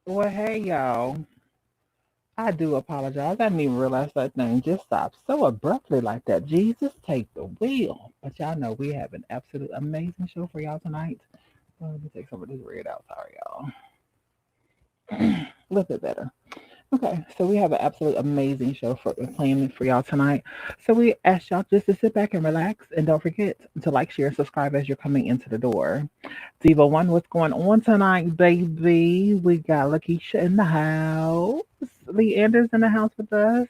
Well, hey, y'all. I do apologize. I didn't even realize that thing just stopped so abruptly like that. Jesus, take the wheel. But y'all know we have an absolute amazing show for y'all tonight. Let me take some of this red out. Sorry, y'all. A little bit better. Okay, so we have an absolute amazing show for playing for y'all tonight. So we ask y'all just to sit back and relax, and don't forget to like, share, and subscribe as you're coming into the door. Diva One, what's going on tonight, baby? We got Lakeisha in the house. Leander's in the house with us.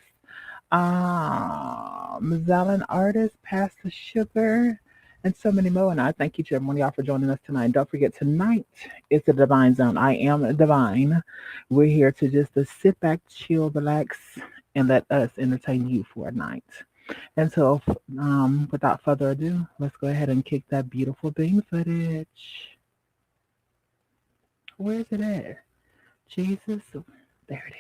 Zalin Artist, Pastor Sugar, and so many more. And I thank each and every one of y'all for joining us tonight. And don't forget, tonight is the Divine Zone. I am divine. We're here to just to sit back, chill, relax, and let us entertain you for a night. And so, without further ado, let's go ahead and kick that beautiful thing footage. Where is it at? Jesus. There it is.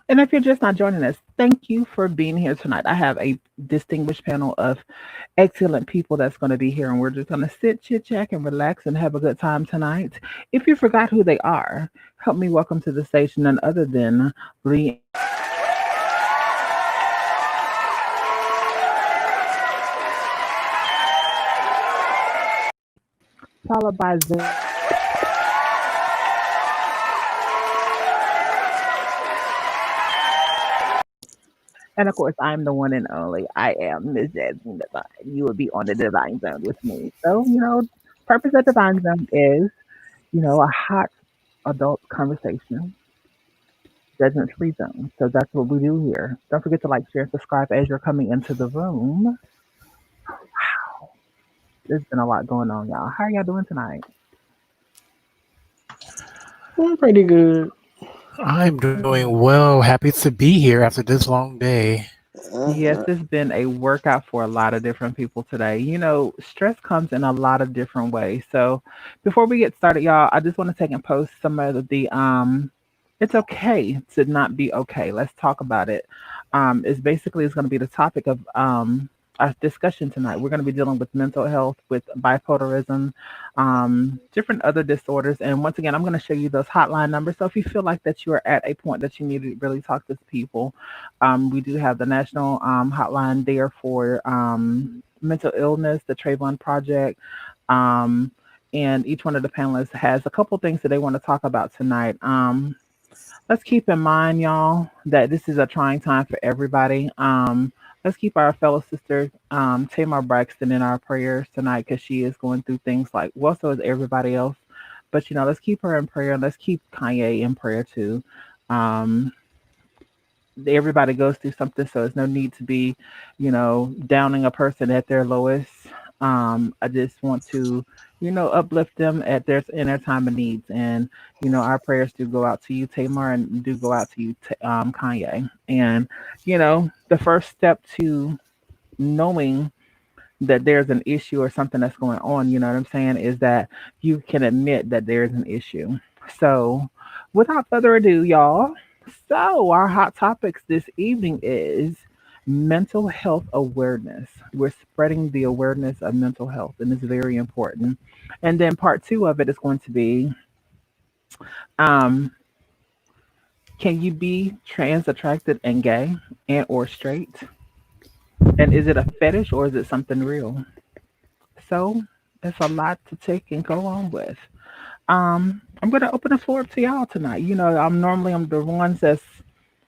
And if you're just not joining us, thank you for being here tonight. I have a distinguished panel of excellent people that's going to be here, and we're just going to sit, chit chat, and relax and have a good time tonight. If you forgot who they are, help me welcome to the stage none other than Lee, followed by Zay. And of course, I'm the one and only. I am Miss Jasmine Divine. You will be on the Divine Zone with me. So, purpose of Divine Zone is, a hot adult conversation, judgment free zone. So that's what we do here. Don't forget to like, share, and subscribe as you're coming into the room. There's been a lot going on, y'all. How are y'all doing tonight? I'm pretty good. I'm doing well. Happy to be here after this long day. Yes, Uh-huh. it's been a workout for a lot of different people today. Stress comes in a lot of different ways. So before we get started, y'all, I just want to take and post some of the it's okay to not be okay. Let's talk about it. It's going to be the topic of our discussion tonight. We're going to be dealing with mental health, with bipolarism, different other disorders. And once again, I'm going to show you those hotline numbers. So if you feel like that you are at a point that you need to really talk to people, we do have the national hotline there for mental illness, the Trayvon Project. Um, and each one of the panelists has a couple things that they want to talk about tonight. Let's keep in mind, y'all, that this is a trying time for everybody. Let's keep our fellow sister, Tamar Braxton, in our prayers tonight because she is going through things like, well, so is everybody else. But, let's keep her in prayer. Let's keep Kanye in prayer too. Um, Everybody goes through something, so there's no need to be, downing a person at their lowest. I just want to, uplift them at their time of needs, and our prayers do go out to you, Tamar, and do go out to you, Kanye. And the first step to knowing that there's an issue or something that's going on, you know what I'm saying, is that you can admit that there's an issue. So, without further ado, y'all, so our hot topics this evening is mental health awareness. We're spreading the awareness of mental health, and it's very important. And then part two of it is going to be um, can you be trans, attracted, and gay, and or straight? And is it a fetish or is it something real? So it's a lot to take and go on with. I'm gonna open the floor up to y'all tonight. You know, I'm the ones that's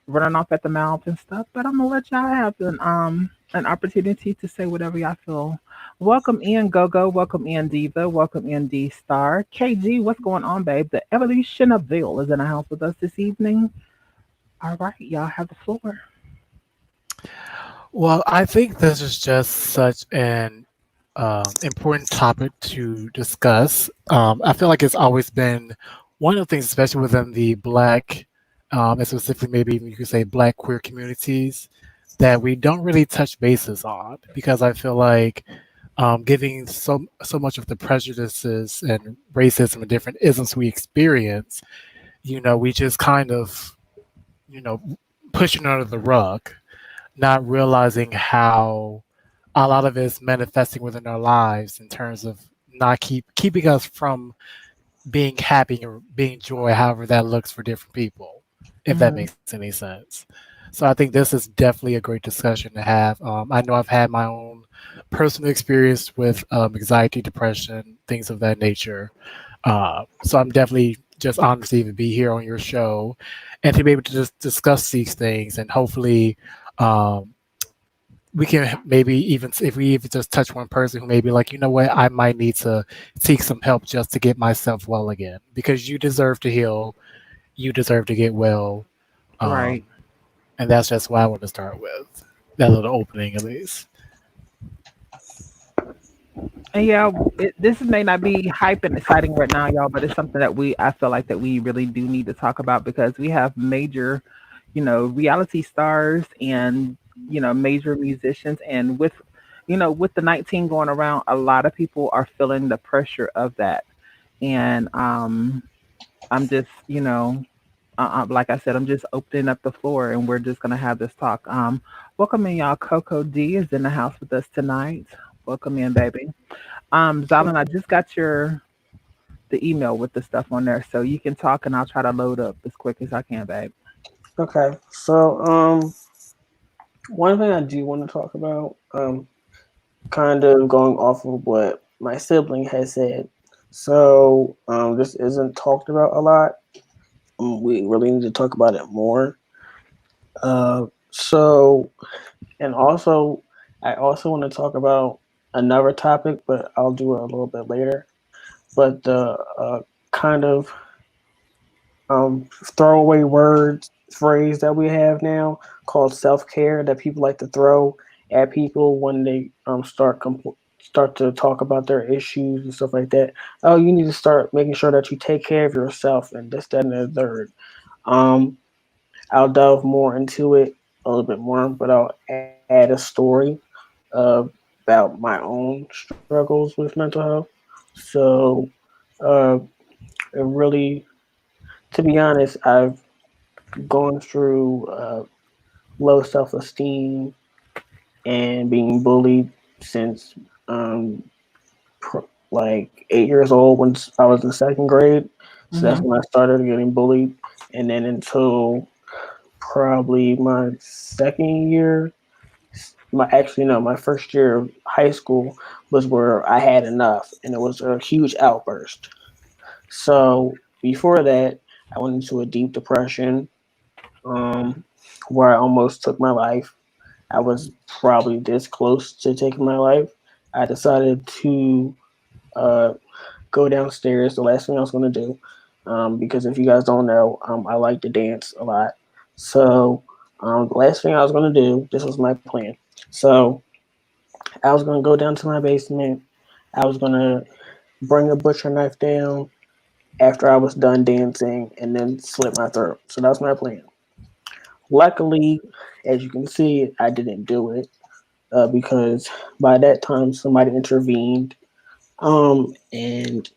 running off at the mouth and stuff, but I'm gonna let y'all have an opportunity to say whatever y'all feel. Welcome in Go Go, welcome in Diva, welcome in D Star. KG, what's going on, babe? The evolution of Ville is in the house with us this evening. All right, y'all have the floor. Well, I think this is just such an important topic to discuss. I feel like it's always been one of the things, especially within the Black, and specifically maybe even you could say Black queer communities, that we don't really touch bases on because I feel like giving so much of the prejudices and racism and different isms we experience, we just kind of you know pushing under the rug, not realizing how a lot of it is manifesting within our lives in terms of not keeping us from being happy or being joy, however that looks for different people, if that Hmm. makes any sense. So I think this is definitely a great discussion to have. I know I've had my own personal experience with anxiety, depression, things of that nature. So I'm definitely just honored to even be here on your show and to be able to just discuss these things and hopefully um, we can maybe even if we even just touch one person who may be like, you know what, I might need to seek some help just to get myself well again because you deserve to heal, you deserve to get well, Right. um, and that's just what I want to start with. That little opening, at least. And yeah, this may not be hype and exciting right now, y'all, but it's something that I feel like that we really do need to talk about because we have major, reality stars and, major musicians. And with the 19 going around, a lot of people are feeling the pressure of that. And I'm just, like I said, I'm just opening up the floor and we're just going to have this talk. Welcome in, y'all. Coco D is in the house with us tonight. Welcome in, baby. Zalin, I just got the email with the stuff on there, so you can talk and I'll try to load up as quick as I can, babe. Okay. So one thing I do want to talk about, kind of going off of what my sibling has said. So this isn't talked about a lot. We really need to talk about it more. So and also I also want to talk about another topic, but I'll do it a little bit later. But the kind of throwaway words phrase that we have now called self care that people like to throw at people when they start to talk about their issues and stuff like that. Oh, you need to start making sure that you take care of yourself and this, that, and the third. Um, I'll delve more into it a little bit more, but I'll add a story uh, about my own struggles with mental health. So, uh, it really, to be honest, I've gone through low self esteem and being bullied since like 8 years old when I was in second grade. So that's Mm-hmm. when I started getting bullied. And then until probably my second year, my actually no, my first year of high school was where I had enough and it was a huge outburst. So before that, I went into a deep depression um, where I almost took my life. I was probably this close to taking my life. I decided to uh, go downstairs. The last thing I was going to do, because if you guys don't know, I like to dance a lot. So the last thing I was going to do, this was my plan. So I was going to go down to my basement. I was going to bring a butcher knife down after I was done dancing and then slit my throat. So that was my plan. Luckily, as you can see, I didn't do it. because by that time somebody intervened and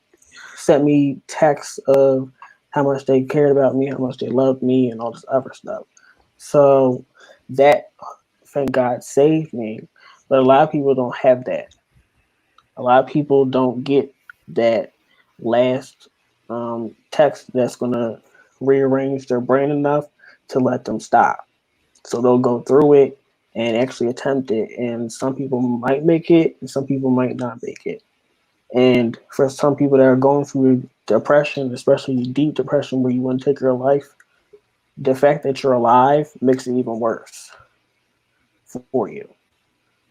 sent me texts of how much they cared about me, how much they loved me, and all this other stuff. So that, thank God, saved me. But a lot of people don't have that. A lot of people don't get that last text that's gonna rearrange their brain enough to let them stop. So they'll go through it and actually attempt it. And some people might make it, and some people might not make it. And for some people that are going through depression, especially deep depression where you want to take your life, the fact that you're alive makes it even worse for you.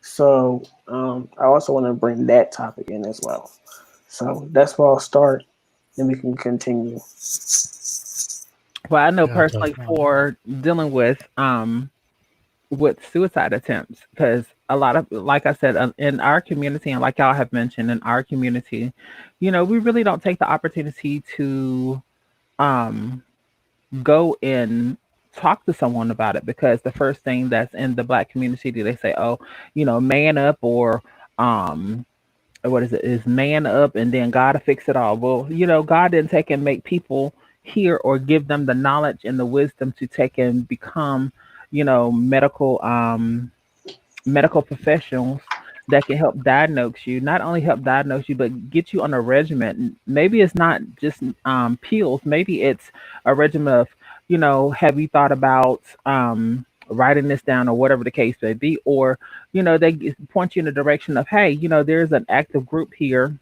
So I also want to bring that topic in as well. So that's where I'll start, and we can continue. Well, I know Yeah, personally definitely. for dealing with suicide attempts, because a lot of, like I said, in our community, and like y'all have mentioned, in our community, we really don't take the opportunity to um go and talk to someone about it, because the first thing that's in the black community, they say, oh, man up, or um what is man up, and then God to fix it all. Well, God didn't take and make people here or give them the knowledge and the wisdom to take and become, medical professionals that can help diagnose you, not only help diagnose you, but get you on a regimen. Maybe it's not just pills. Maybe it's a regimen of, have you thought about writing this down, or whatever the case may be, or they point you in the direction of, hey, there's an active group here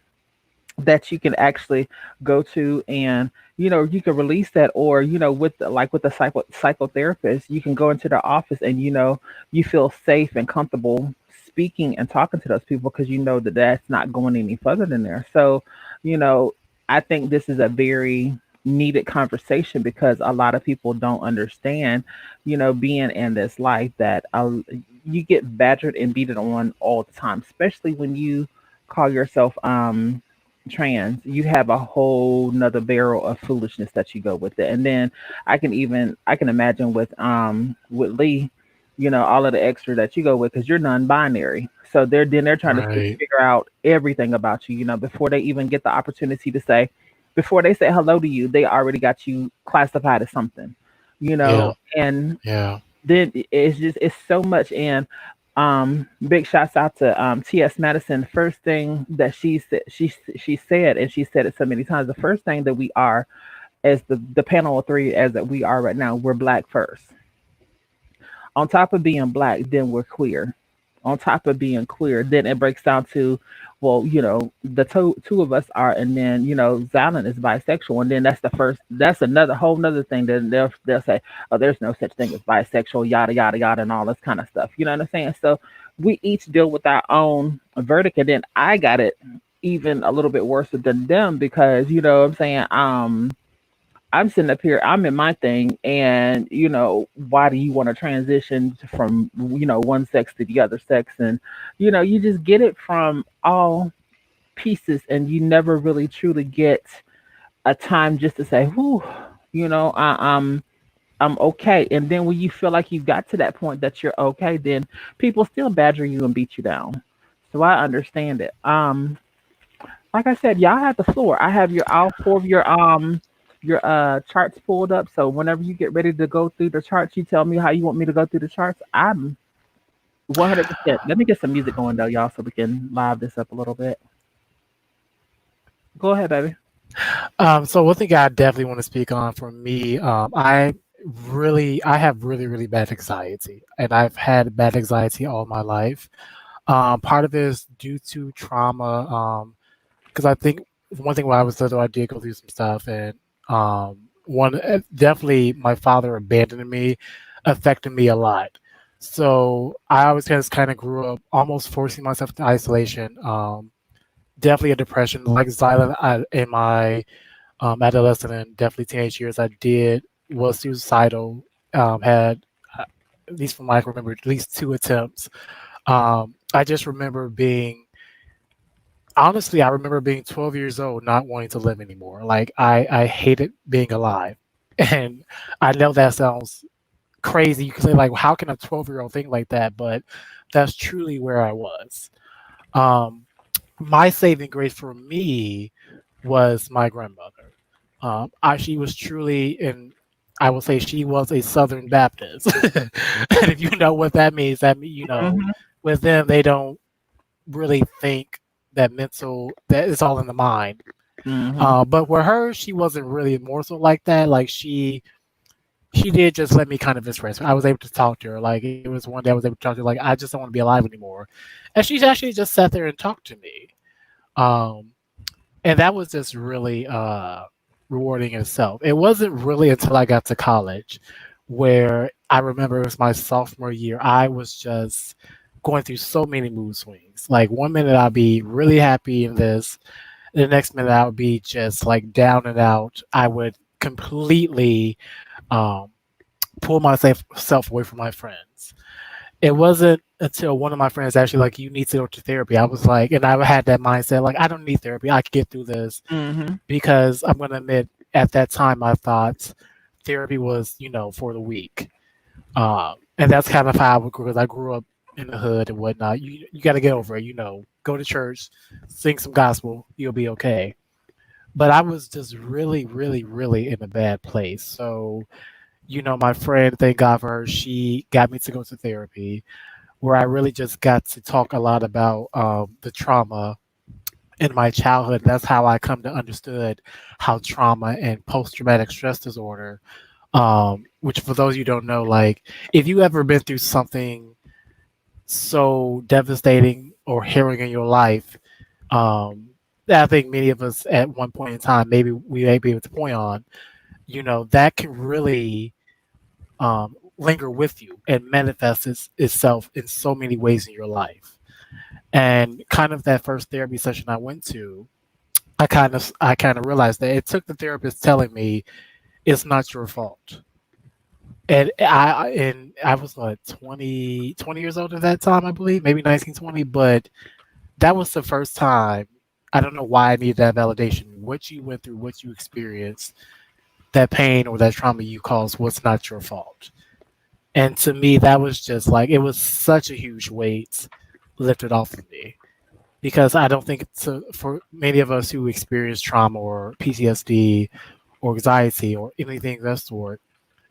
that you can actually go to, and you can release that, or with like with the psychotherapist, you can go into their office, and you feel safe and comfortable speaking and talking to those people, because you know that that's not going any further than there. So you know I think this is a very needed conversation, because a lot of people don't understand, being in this life, that you get badgered and beaten on all the time, especially when you call yourself trans. You have a whole nother barrel of foolishness that you go with it. And then I can imagine with Lee, all of the extra that you go with, because you're non-binary. So they're trying to Right. figure out everything about you, before they even get the opportunity to say, before they say hello to you, they already got you classified as something, Yeah. and Yeah. then it's so much. And big shouts out to TS Madison. First thing that she said, and she said it so many times, the first thing that we are, as the panel of three, as that we are right now, we're black first. On top of being black, then we're queer. On top of being queer, then it breaks down to, well, the two of us are, and then Zion is bisexual, and then that's another whole nother thing that they'll say, oh, there's no such thing as bisexual, yada yada yada, and all this kind of stuff. You know what I'm saying? So we each deal with our own verdict, and then I got it even a little bit worse than them, because what I'm saying, I'm sitting up here, I'm in my thing, and why do you want to transition from one sex to the other sex? And you just get it from all pieces, and you never really truly get a time just to say, "Whew, I'm okay." And then when you feel like you've got to that point that you're okay, then people still badger you and beat you down. So I understand it. Like I said, y'all have the floor. I have your all four of your charts pulled up. So whenever you get ready to go through the charts, you tell me how you want me to go through the charts. I'm 100%. Let me get some music going though, y'all, so we can live this up a little bit. Go ahead, baby. So one thing I definitely want to speak on for me, I have really, really bad anxiety, and I've had bad anxiety all my life. Part of it is due to trauma, because I think one thing when I was little, I did go through some stuff, and one definitely my father abandoning me affected me a lot. So I always kind of grew up almost forcing myself into isolation. Definitely a depression, like silent in my adolescent and definitely teenage years. I did was suicidal. Had at least from what I can remember, at least two attempts. I just remember being honestly, I remember being 12 years old, not wanting to live anymore. Like I hated being alive, and I know that sounds crazy. You can say like, how can a 12-year-old think like that? But that's truly where I was. Um, my saving grace for me was my grandmother. She was truly, and I will say she was a Southern Baptist. And if you know what that means, Mhm. with them, they don't really think that it's all in the mind. Mhm. But with her, she wasn't really more so like that. Like she did just let me kind of express. I was able to talk to her. Like it was one day I was able to talk to her. Like I just don't want to be alive anymore, and she's actually just sat there and talked to me. Um, and that was just really rewarding in itself. It wasn't really until I got to college where I remember it was my sophomore year. I was just going through so many mood swings. Like one minute I'd be really happy in this, the next minute I would be just like down and out. I would completely um, pull myself away from my friends. It wasn't until one of my friends actually like, you need to go to therapy. I was like, and I had that mindset like, I don't need therapy. I can get through this, Mhm. because I'm gonna admit at that time I thought therapy was, for the weak. And that's kind of how I grew, because I grew up in the hood and whatnot. You got to get over it. Go to church, sing some gospel, you'll be okay. But I was just really, really, really in a bad place. So, my friend, thank God for her, she got me to go to therapy, where I really just got to talk a lot about the trauma in my childhood. That's how I come to understood how trauma and post traumatic stress disorder, which for those you don't know, like if you ever been through something so devastating or harrowing in your life, um, that I think many of us at one point in time, maybe we may be able to point on, that can really linger with you and manifest itself in so many ways in your life. And kind of that first therapy session I went to, I kind of realized that it took the therapist telling me it's not your fault. And I was like 20 years old at that time, I believe, maybe 1920. But that was the first time. I don't know why I needed that validation. What you went through, what you experienced, that pain or that trauma you caused was not your fault. And to me, that was just like, it was such a huge weight lifted off of me, because I don't think for many of us who experience trauma or PTSD or anxiety or anything of that sort,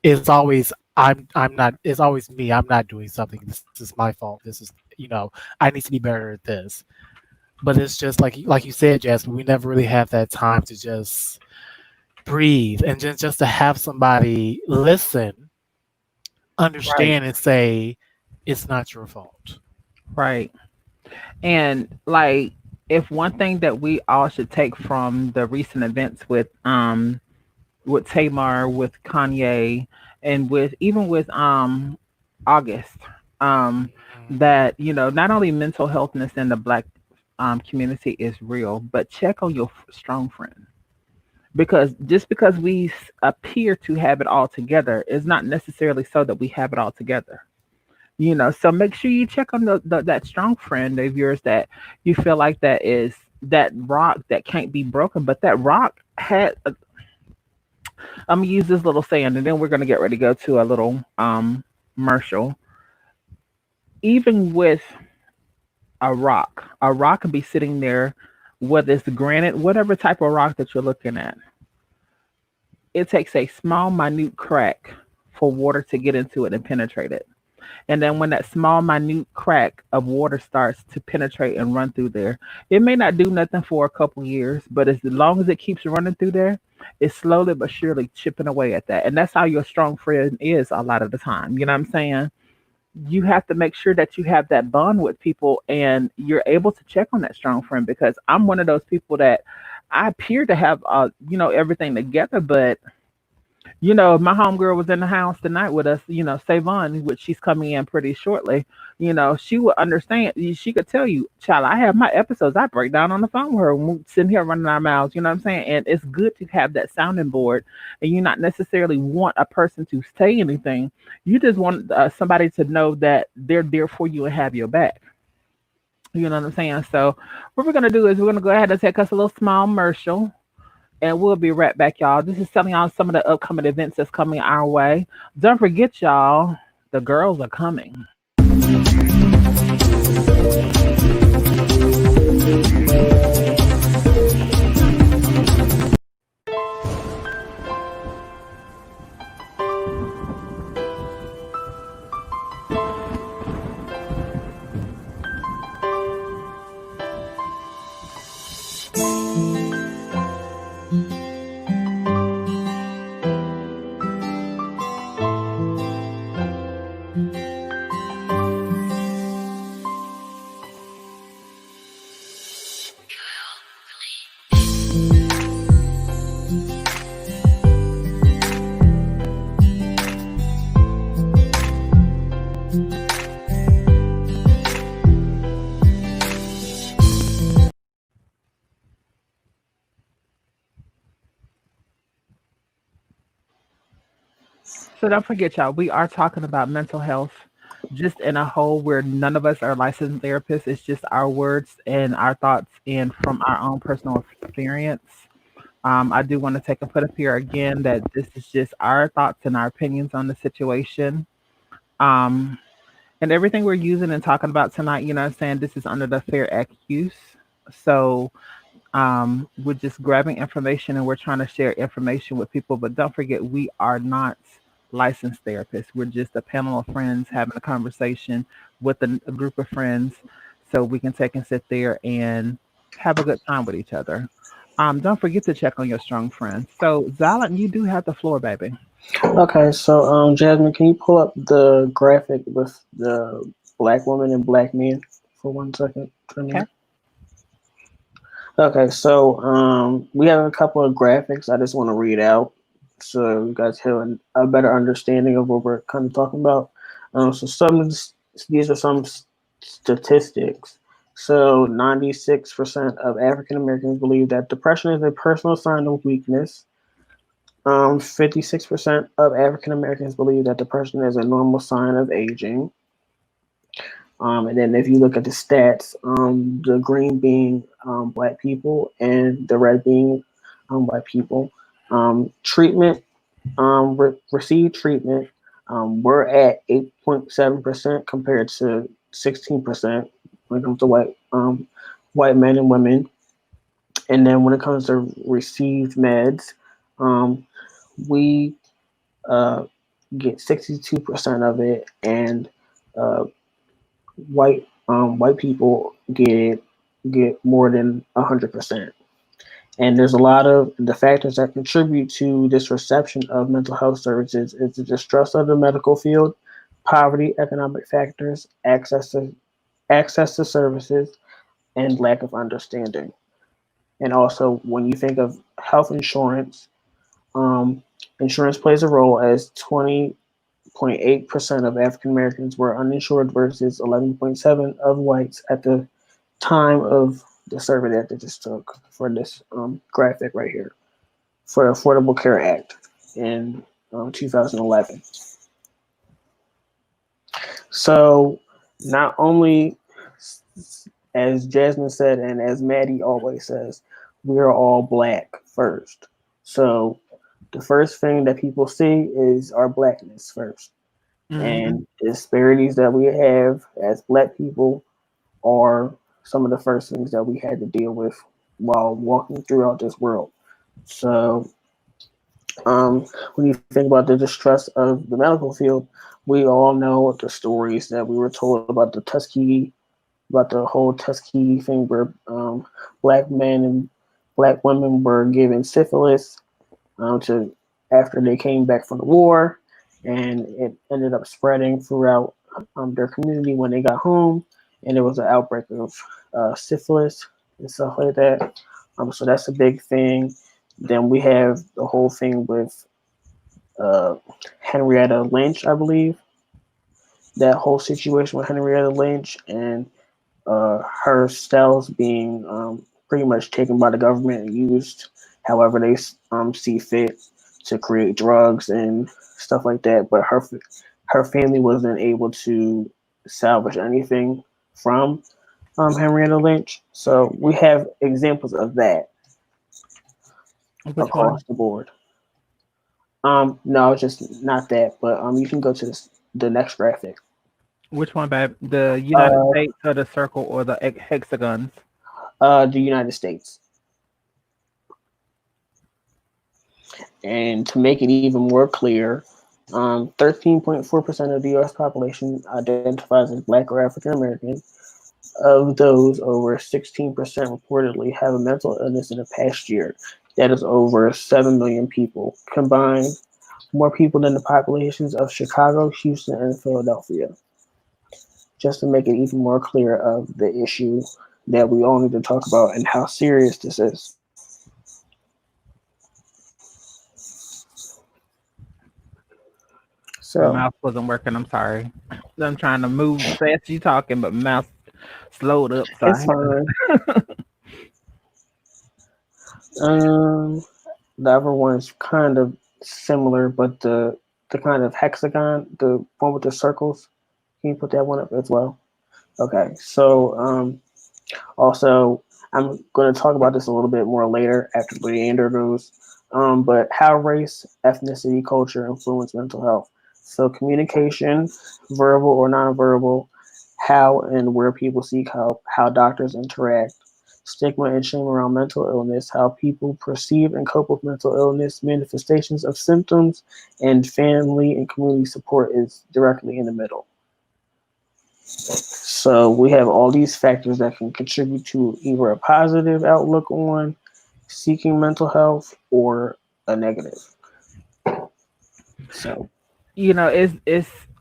it's always I'm not. It's always me. I'm not doing something. This is my fault. This is, I need to be better at this. But it's just like you said, Jasmine. We never really have that time to just breathe and just to have somebody listen, Right. understand, and say it's not your fault. Right. And like, if one thing that we all should take from the recent events with Tamar, with Kanye, and with even with August, um that not only mental healthness in the black community is real, but check on your strong friend, because just because we appear to have it all together is not necessarily so that we have it all together. So make sure you check on that strong friend of yours that you feel like that is that rock that can't be broken, but that rock had I'm gonna use this little saying, and then we're gonna get ready to go to a little commercial. Even with a rock can be sitting there, whether it's granite, whatever type of rock that you're looking at. It takes a small, minute crack for water to get into it and penetrate it. And then when that small, minute crack of water starts to penetrate and run through there, it may not do nothing for a couple years, but as long as it keeps running through there, it's slowly but surely chipping away at that. And that's how your strong friend is a lot of the time. You know what I'm saying? You have to make sure that you have that bond with people and you're able to check on that strong friend, because I'm one of those people that I appear to have everything together, but my homegirl was in the house tonight with us, Savon, which she's coming in pretty shortly. She would understand. She could tell you, child, I have my episodes. I break down on the phone with her when we sitting here running our mouths. You know what I'm saying? And it's good to have that sounding board, and you not necessarily want a person to say anything. You just want somebody to know that they're there for you and have your back. You know what I'm saying? So what we're gonna do is we're gonna go ahead and take us a little small commercial, and we'll be right back, y'all. This is telling y'all some of the upcoming events that's coming our way. Don't forget, y'all, the girls are coming. So don't forget, y'all, we are talking about mental health just in a whole where none of us are licensed therapists. It's just our words and our thoughts and from our own personal experience. I do want to take and put up here again that this is just our thoughts and our opinions on the situation. Um, and everything we're using and talking about tonight, you know what I'm saying? This is under the Fair Act use. So we're just grabbing information and we're trying to share information with people. But don't forget, we are not licensed therapists. We're just a panel of friends having a conversation with a group of friends so we can take and sit there and have a good time with each other. Don't forget to check on your strong friends. So, Zalan, you do have the floor, baby. Okay, so Jasmine, can you pull up the graphic with the black woman and black men for 1 second for a Okay. minute? Okay, so we have a couple of graphics I just want to read out so you guys have a better understanding of what we're kind of talking about. So these are some statistics. So 96% of African Americans believe that depression is a personal sign of weakness. 56% of African Americans believe that depression is a normal sign of aging. And then if you look at the stats, the green being black people and the red being white people, treatment, received treatment, we're at 8.7% compared to 16% when it comes to white men and women. And then when it comes to received meds, um, we uh, get 62% of it, and uh, white people get more than 100%. And there's a lot of the factors that contribute to this reception of mental health services is the distrust of the medical field, poverty, economic factors, access to services, and lack of understanding. And also, when you think of health insurance, um, insurance plays a role as 20.8% of African Americans were uninsured versus 11.7 of whites at the time of the survey that they just took for this graphic right here for Affordable Care Act in 2011. So not only, as Jasmine said, and as Maddie always says, we're all black first. So the first thing that people see is our blackness first. Hmm. And disparities that we have as black people are some of the first things that we had to deal with while walking throughout this world. So, when you think about the distrust of the medical field, we all know the stories that we were told about about the whole Tuskegee thing where black men and black women were given syphilis to after they came back from the war, and it ended up spreading throughout their community when they got home, and there was an outbreak of syphilis and stuff like that. So that's a big thing. Then we have the whole thing with uh, Henrietta Lynch, I believe. That whole situation with Henrietta Lynch and her cells being pretty much taken by the government and used however they see fit to create drugs and stuff like that. But her family wasn't able to salvage anything from Henrietta Lynch. So we have examples of that Which one? across the board. No, it's just not that, but you can go to the next graphic. Which one, babe? The United Uh, States or the circle or the hexagons? the United States. And to make it even more clear, 13.4% of the U.S. population identifies as Black or African American. Of those, over 16% reportedly have a mental illness in the past year. That is over 7 million people. Combined, more people than the populations of Chicago, Houston, and Philadelphia. Just to make it even more clear of the issue that we all need to talk about and how serious this is. My So, mouse wasn't working. I'm sorry. I'm trying to move fast. You talking, but mouse slowed up. So I it's had to. fine. Um, The other one's kind of similar, but the the kind of hexagon, the one with the circles. Can you put that one up as well? Okay. So also, I'm going to talk about this a little bit more later after the interviews. But how race, ethnicity, culture influence mental health. So communication, verbal or nonverbal, how and where people seek help, how doctors interact, stigma and shame around mental illness, how people perceive and cope with mental illness, manifestations of symptoms, and family and community support is directly in the middle. So we have all these factors that can contribute to either a positive outlook on seeking mental health or a negative. So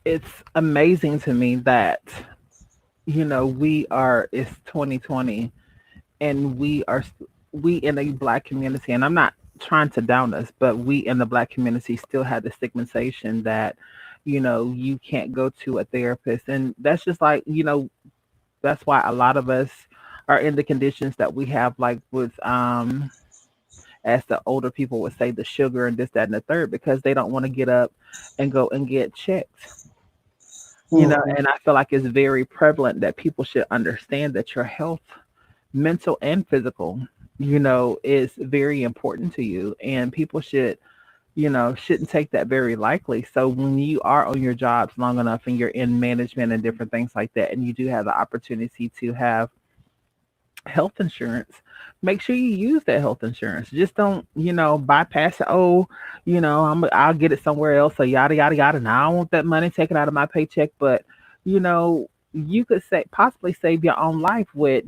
It's amazing to me that we are it's 2020, and we in a black community, and I'm not trying to down us, but we in the black community still have the stigmatization that you can't go to a therapist, and that's just like that's why a lot of us are in the conditions that we have, like with as the older people would say, the sugar and this, that, and the third, because they don't want to get up and go and get checked. mhm, And I feel like it's very prevalent that people should understand that your health, mental and physical, is very important to you. And people shouldn't take that very likely. So when you are on your jobs long enough and you're in management and different things like that, and you do have the opportunity to have health insurance, make sure you use that health insurance. Just don't, bypass it. Oh, I'll get it somewhere else. So yada yada yada. Now I don't want that money taken out of my paycheck, but you could say possibly save your own life with,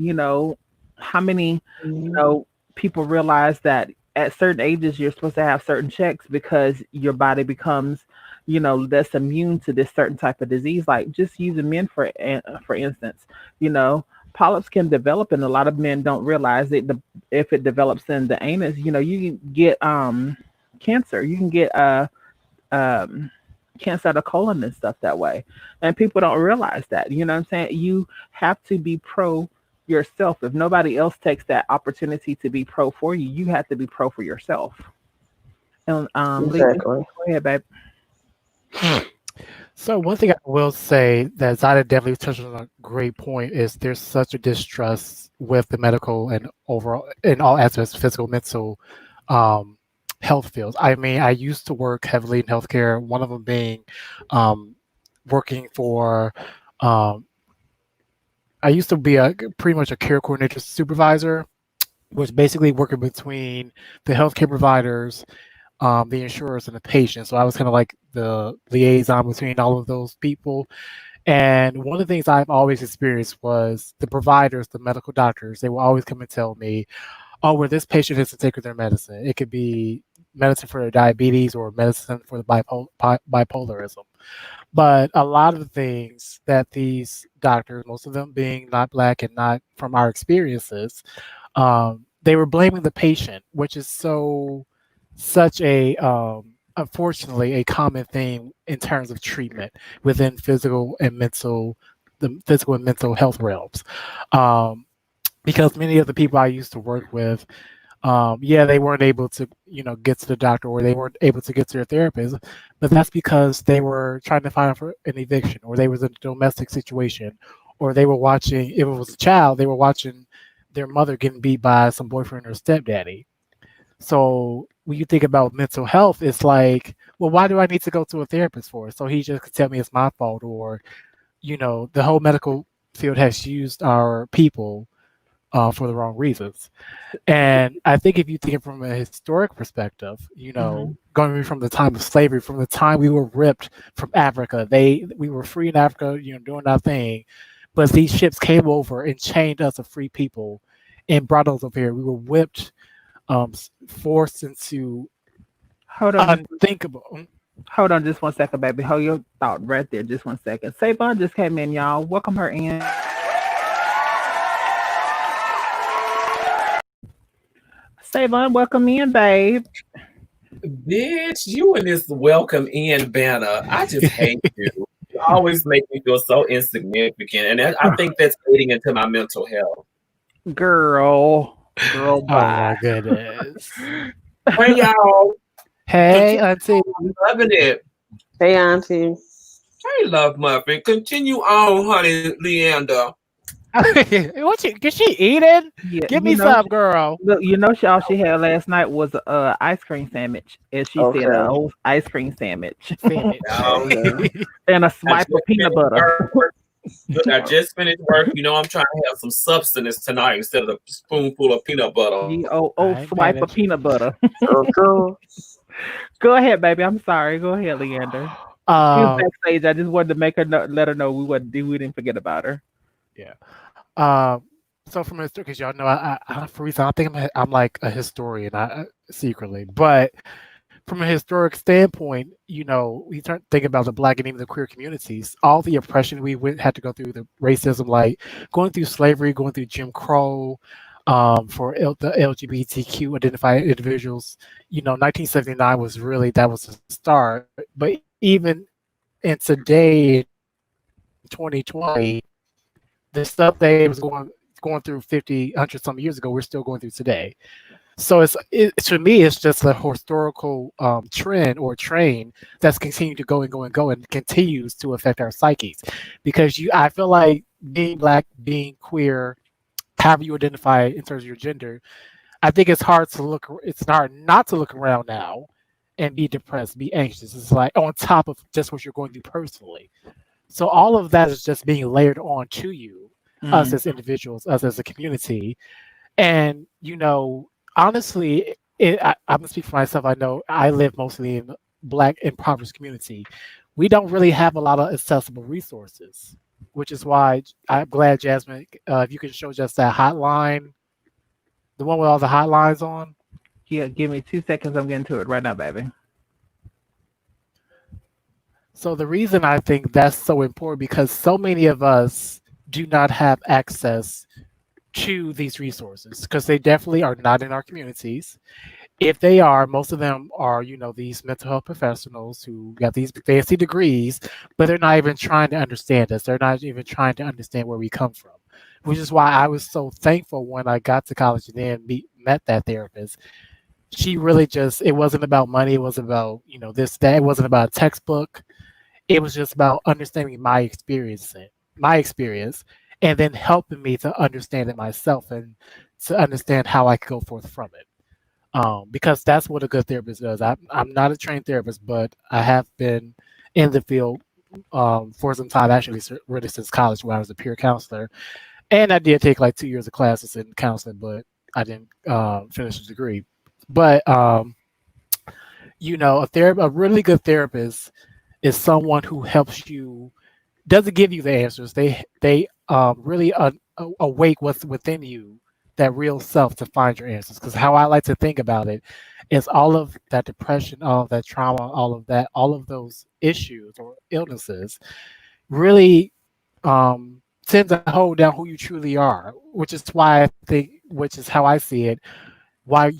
how many, you mhm, know, people realize that at certain ages you're supposed to have certain checks because your body becomes, less immune to this certain type of disease. Like just using men for instance, you know, polyps can develop, and a lot of men don't realize it. If it develops in the anus, you can get cancer. You can get um cancer of the colon and stuff that way, and people don't realize that. You know what I'm saying? You have to be pro yourself. If nobody else takes that opportunity to be pro for you, you have to be pro for yourself. And Lee, exactly. go ahead, babe. So one thing I will say that Zada definitely touched on a great point is there's such a distrust with the medical and overall in all aspects, physical, mental, um, health fields. I mean, I used to work heavily in healthcare. One of them being um, working for. Um, I used to be a pretty much a care coordinator supervisor, which basically working between the healthcare providers, the insurers, and the patient. So I was kind of like the liaison between all of those people. And one of the things I've always experienced was the providers, the medical doctors, they will always come and tell me, oh, well, this patient has to take their medicine. It could be medicine for their diabetes or medicine for the bipolarism. But a lot of the things that these doctors, most of them being not black and not from our experiences, they were blaming the patient, which is such a unfortunately a common thing in terms of treatment within the physical and mental health realms. Um, because many of the people I used to work with, yeah, they weren't able to, get to the doctor or they weren't able to get to their therapist, but that's because they were trying to file for an eviction or they was in a domestic situation or they were watching, if it was a child, they were watching their mother getting beat by some boyfriend or stepdaddy. So when you think about mental health, it's like, well, why do I need to go to a therapist for? So he just could tell me it's my fault, or the whole medical field has used our people for the wrong reasons. And I think if you think it from a historic perspective, Hmm. going from the time of slavery, from the time we were ripped from Africa, we were free in Africa, doing our thing, but these ships came over and chained us, a free people, and brought us over here. We were whipped, forced into Hold on, unthinkable. hold on, just 1 second, baby. Hold your thought right there, just 1 second. Savon just came in, y'all. Welcome her in. Savon, welcome in, babe. Bitch, you and this welcome in banner. I just hate you. You always make me feel so insignificant. And I think that's eating into my mental health. Girl, Oh bye. my goodness. Hey, y'all. Hey, Continue Auntie. on. I'm loving it. Hey, Auntie. Hey, Love Muffin. Continue on, honey, Leander. Can she eat it? Yeah, Give me some, girl. look, all she had last night was a ice cream sandwich, as she said, a Okay. old ice cream sandwich Sandwich. Um, Okay. and a I swipe just of peanut finished butter. work. Look, I just finished work. You know, I'm trying to have some substance tonight instead of a spoonful of peanut butter. The I old ain't mad swipe of at you. peanut butter. True, true. Go ahead, baby. I'm sorry. Go ahead, Leander. She was Um, backstage. I just wanted to make her let her know we didn't forget about her. yeah. Um, so from a history, because y'all know, for a reason, I think I'm like a historian, secretly, but from a historic standpoint, we start thinking about the black and even the queer communities, all the oppression had to go through, the racism, like going through slavery, going through Jim Crow, for the LGBTQ identified individuals. 1979 was really that was the start. But even in today, in 2020, the stuff that was going through 50, 100 some years ago, we're still going through today. So to me, it's just a historical trend or train that's continued to go and go and go and continues to affect our psyches, because I feel like being black, being queer, however you identify in terms of your gender, I think it's hard to look. It's hard not to look around now and be depressed, be anxious. It's like on top of just what you're going through personally. So all of that is just being layered on to you, us Mm, as individuals, us as a community. And honestly, I'm gonna speak for myself. I know I live mostly in Black impoverished community. We don't really have a lot of accessible resources, which is why I'm glad, Jasmine, if you can show just that hotline, the one with all the hotlines on. yeah, give me 2 seconds. I'm getting to it right now, baby. So the reason I think that's so important, because so many of us do not have access to these resources, because they definitely are not in our communities. If they are, most of them are, these mental health professionals who got these fancy degrees, but they're not even trying to understand us. They're not even trying to understand where we come from, which is why I was so thankful when I got to college and then met that therapist. She really just, it wasn't about money. It wasn't about, this, that. It wasn't about a textbook. It was just about understanding my experience, and then helping me to understand it myself and to understand how I could go forth from it. Because that's what a good therapist does. I'm not a trained therapist, but I have been in the field for some time, actually, really since college when I was a peer counselor. And I did take like 2 years of classes in counseling, but I didn't finish the degree. But, a really good therapist is someone who helps you, doesn't give you the answers. They really awake what's within you, that real self, to find your answers. Because how I like to think about it is all of that depression, all of that trauma, all of those issues or illnesses really tend to hold down who you truly are, which is why I think, which is how I see it, why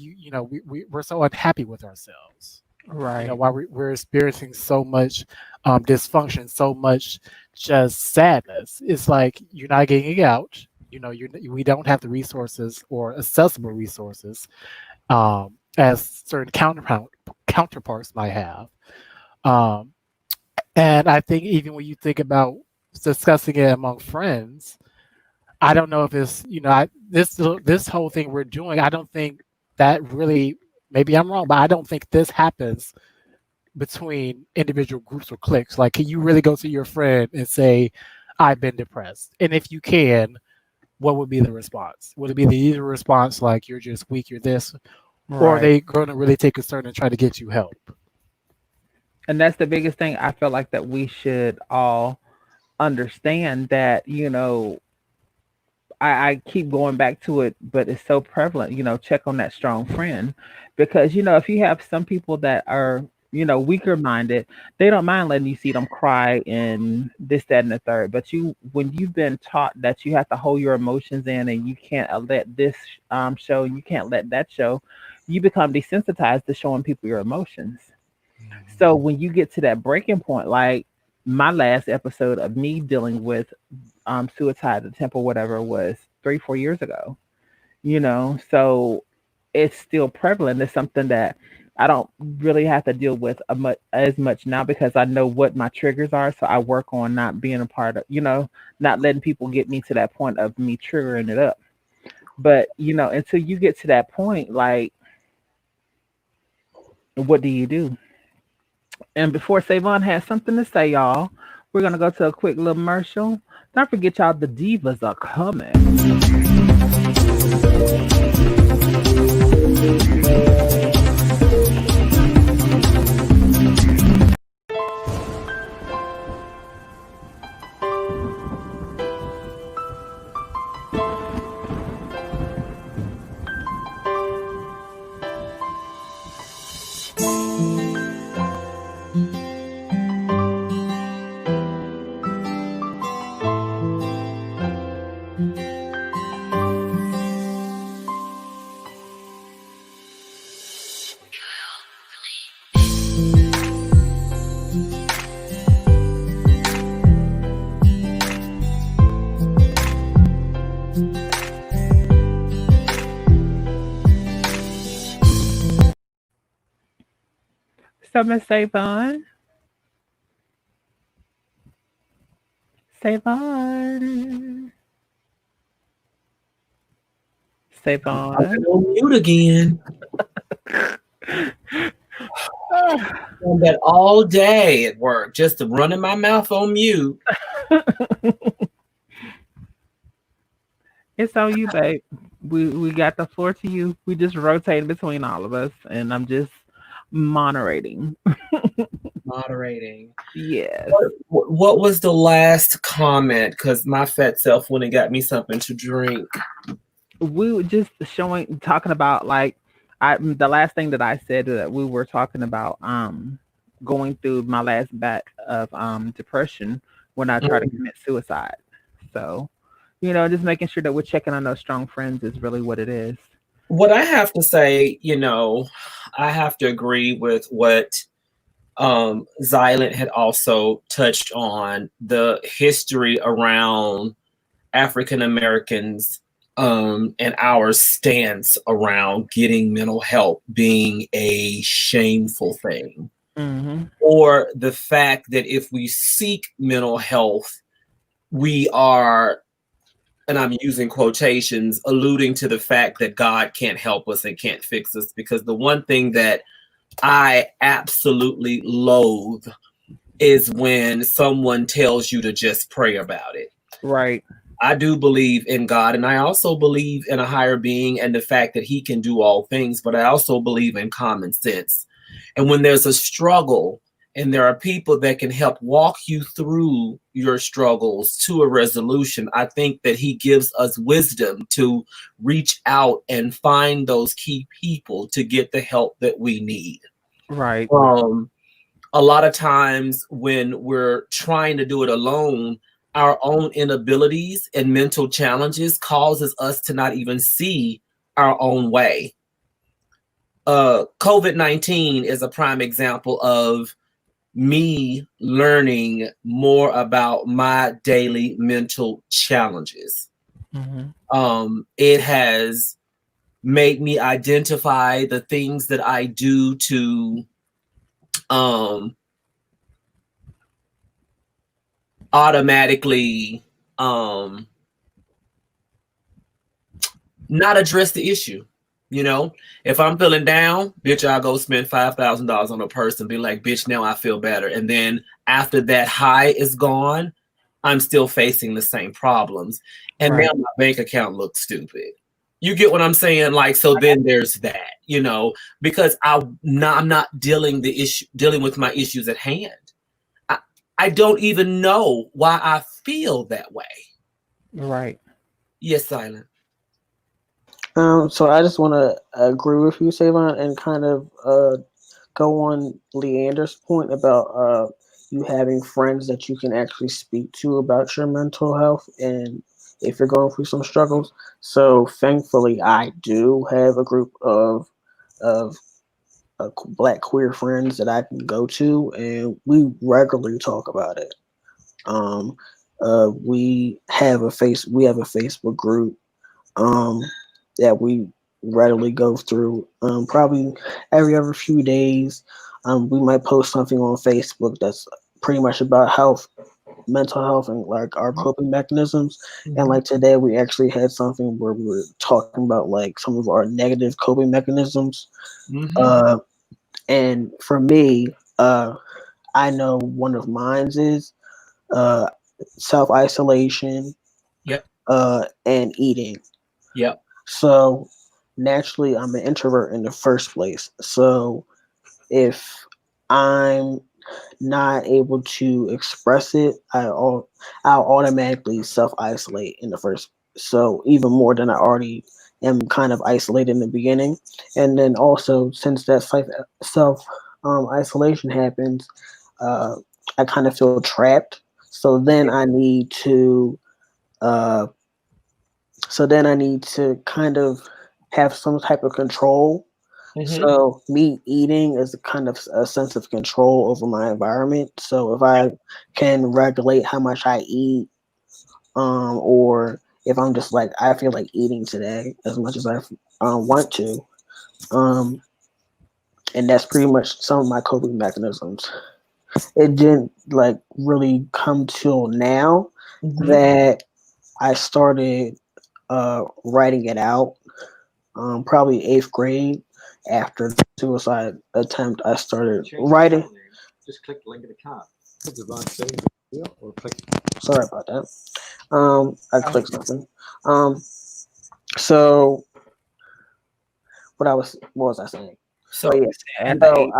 we're so unhappy with ourselves, Right. why we're experiencing so much dysfunction, so much just sadness. It's like you're not getting it out. We don't have the resources or accessible resources as certain counterparts might have. Um, and I think even when you think about discussing it among friends, I don't know if it's, this whole thing we're doing. I don't think that really. Maybe I'm wrong, but I don't think this happens between individual groups or cliques. Like, can you really go to your friend and say, I've been depressed? And if you can, what would be the response? Would it be the usual response, like, you're just weak, you're this? Or are Right. they going to really take concern and try to get you help? And that's the biggest thing I feel like that we should all understand that, I keep going back to it, but it's so prevalent, check on that strong friend. Because, if you have some people that are, weaker minded, they don't mind letting you see them cry and this, that, and the third. But when you've been taught that you have to hold your emotions in and you can't let this show, you can't let that show, you become desensitized to showing people your emotions. So when you get to that breaking point, like my last episode of me dealing with suicide attempt or whatever was 3, 4 years ago, so it's still prevalent. It's something that I don't really have to deal with as much now because I know what my triggers are. So I work on not being a part of, not letting people get me to that point of me triggering it up. But, until you get to that point, like, what do you do? And before Savon has something to say, y'all, we're going to go to a quick little commercial. Don't forget, y'all, the divas are coming. So, Miss Savon, Savon, I'm Savon. on mute again. Done that all day at work, just running my mouth on mute. It's on you, babe. We got the floor to you. We just rotate between all of us, and I'm just moderating. Moderating. Yes. What was the last comment? Because my fat self went and got me something to drink. We were just talking about like the last thing that I said that we were talking about going through my last bat of depression when I tried to Mm. commit suicide. So, just making sure that we're checking on those strong friends is really what it is. What I have to say, I have to agree with what Xylent had also touched on the history around African Americans and our stance around getting mental help being a shameful thing, Mm-hmm. or the fact that if we seek mental health, we are, and I'm using quotations, alluding to the fact that God can't help us and can't fix us. Because the one thing that I absolutely loathe is when someone tells you to just pray about it. Right. I do believe in God, and I also believe in a higher being and the fact that he can do all things, but I also believe in common sense. And when there's a struggle and there are people that can help walk you through your struggles to a resolution, I think that he gives us wisdom to reach out and find those key people to get the help that we need. Right. A lot of times when we're trying to do it alone, our own inabilities and mental challenges causes us to not even see our own way. COVID-19 is a prime example of me learning more about my daily mental challenges. It has made me identify the things that I do to automatically not address the issue. If I'm feeling down, bitch, I'll go spend $5,000 on a person, be like, bitch, now I feel better. And then after that high is gone, I'm still facing the same problems. And Right. now my bank account looks stupid. You get what I'm saying? Like, so then there's that, because I'm not dealing with my issues at hand. I don't even know why I feel that way. Right. Yes, Silent. So I just want to agree with you, Savon, and kind of go on Leander's point about you having friends that you can actually speak to about your mental health and if you're going through some struggles. So thankfully, I do have a group of black queer friends that I can go to, and we regularly talk about it. Um, we have a Facebook group um, that readily go through. Probably every other few days, we might post something on Facebook that's pretty much about health, mental health, and like our coping mechanisms. And Mhm. like today, we actually had something where we were talking about like some of our negative coping mechanisms. Mhm. Uh, and for me, I know one of mine's is uh, self isolation Yep. and eating. Yep. So naturally, I'm an introvert in the first place. So if I'm not able to express it, I'll automatically self isolate in the first. So even more than I already am kind of isolated in the beginning, and then also since that self isolation happens, uh, I kind of feel trapped. So then I need to uh, kind of have some type of control. Mhm. So me eating is a kind of a sense of control over my environment. So if I can regulate how much I eat, or if I'm just like I feel like eating today as much as I want to, um, and that's pretty much some of my coping mechanisms. It didn't like really come till now Mhm. that I started writing it out, probably eighth grade. After the suicide attempt, I started writing. Just click the link in the card. Sorry about that. I clicked something. Um, so what was I saying? Oh So yes. At the So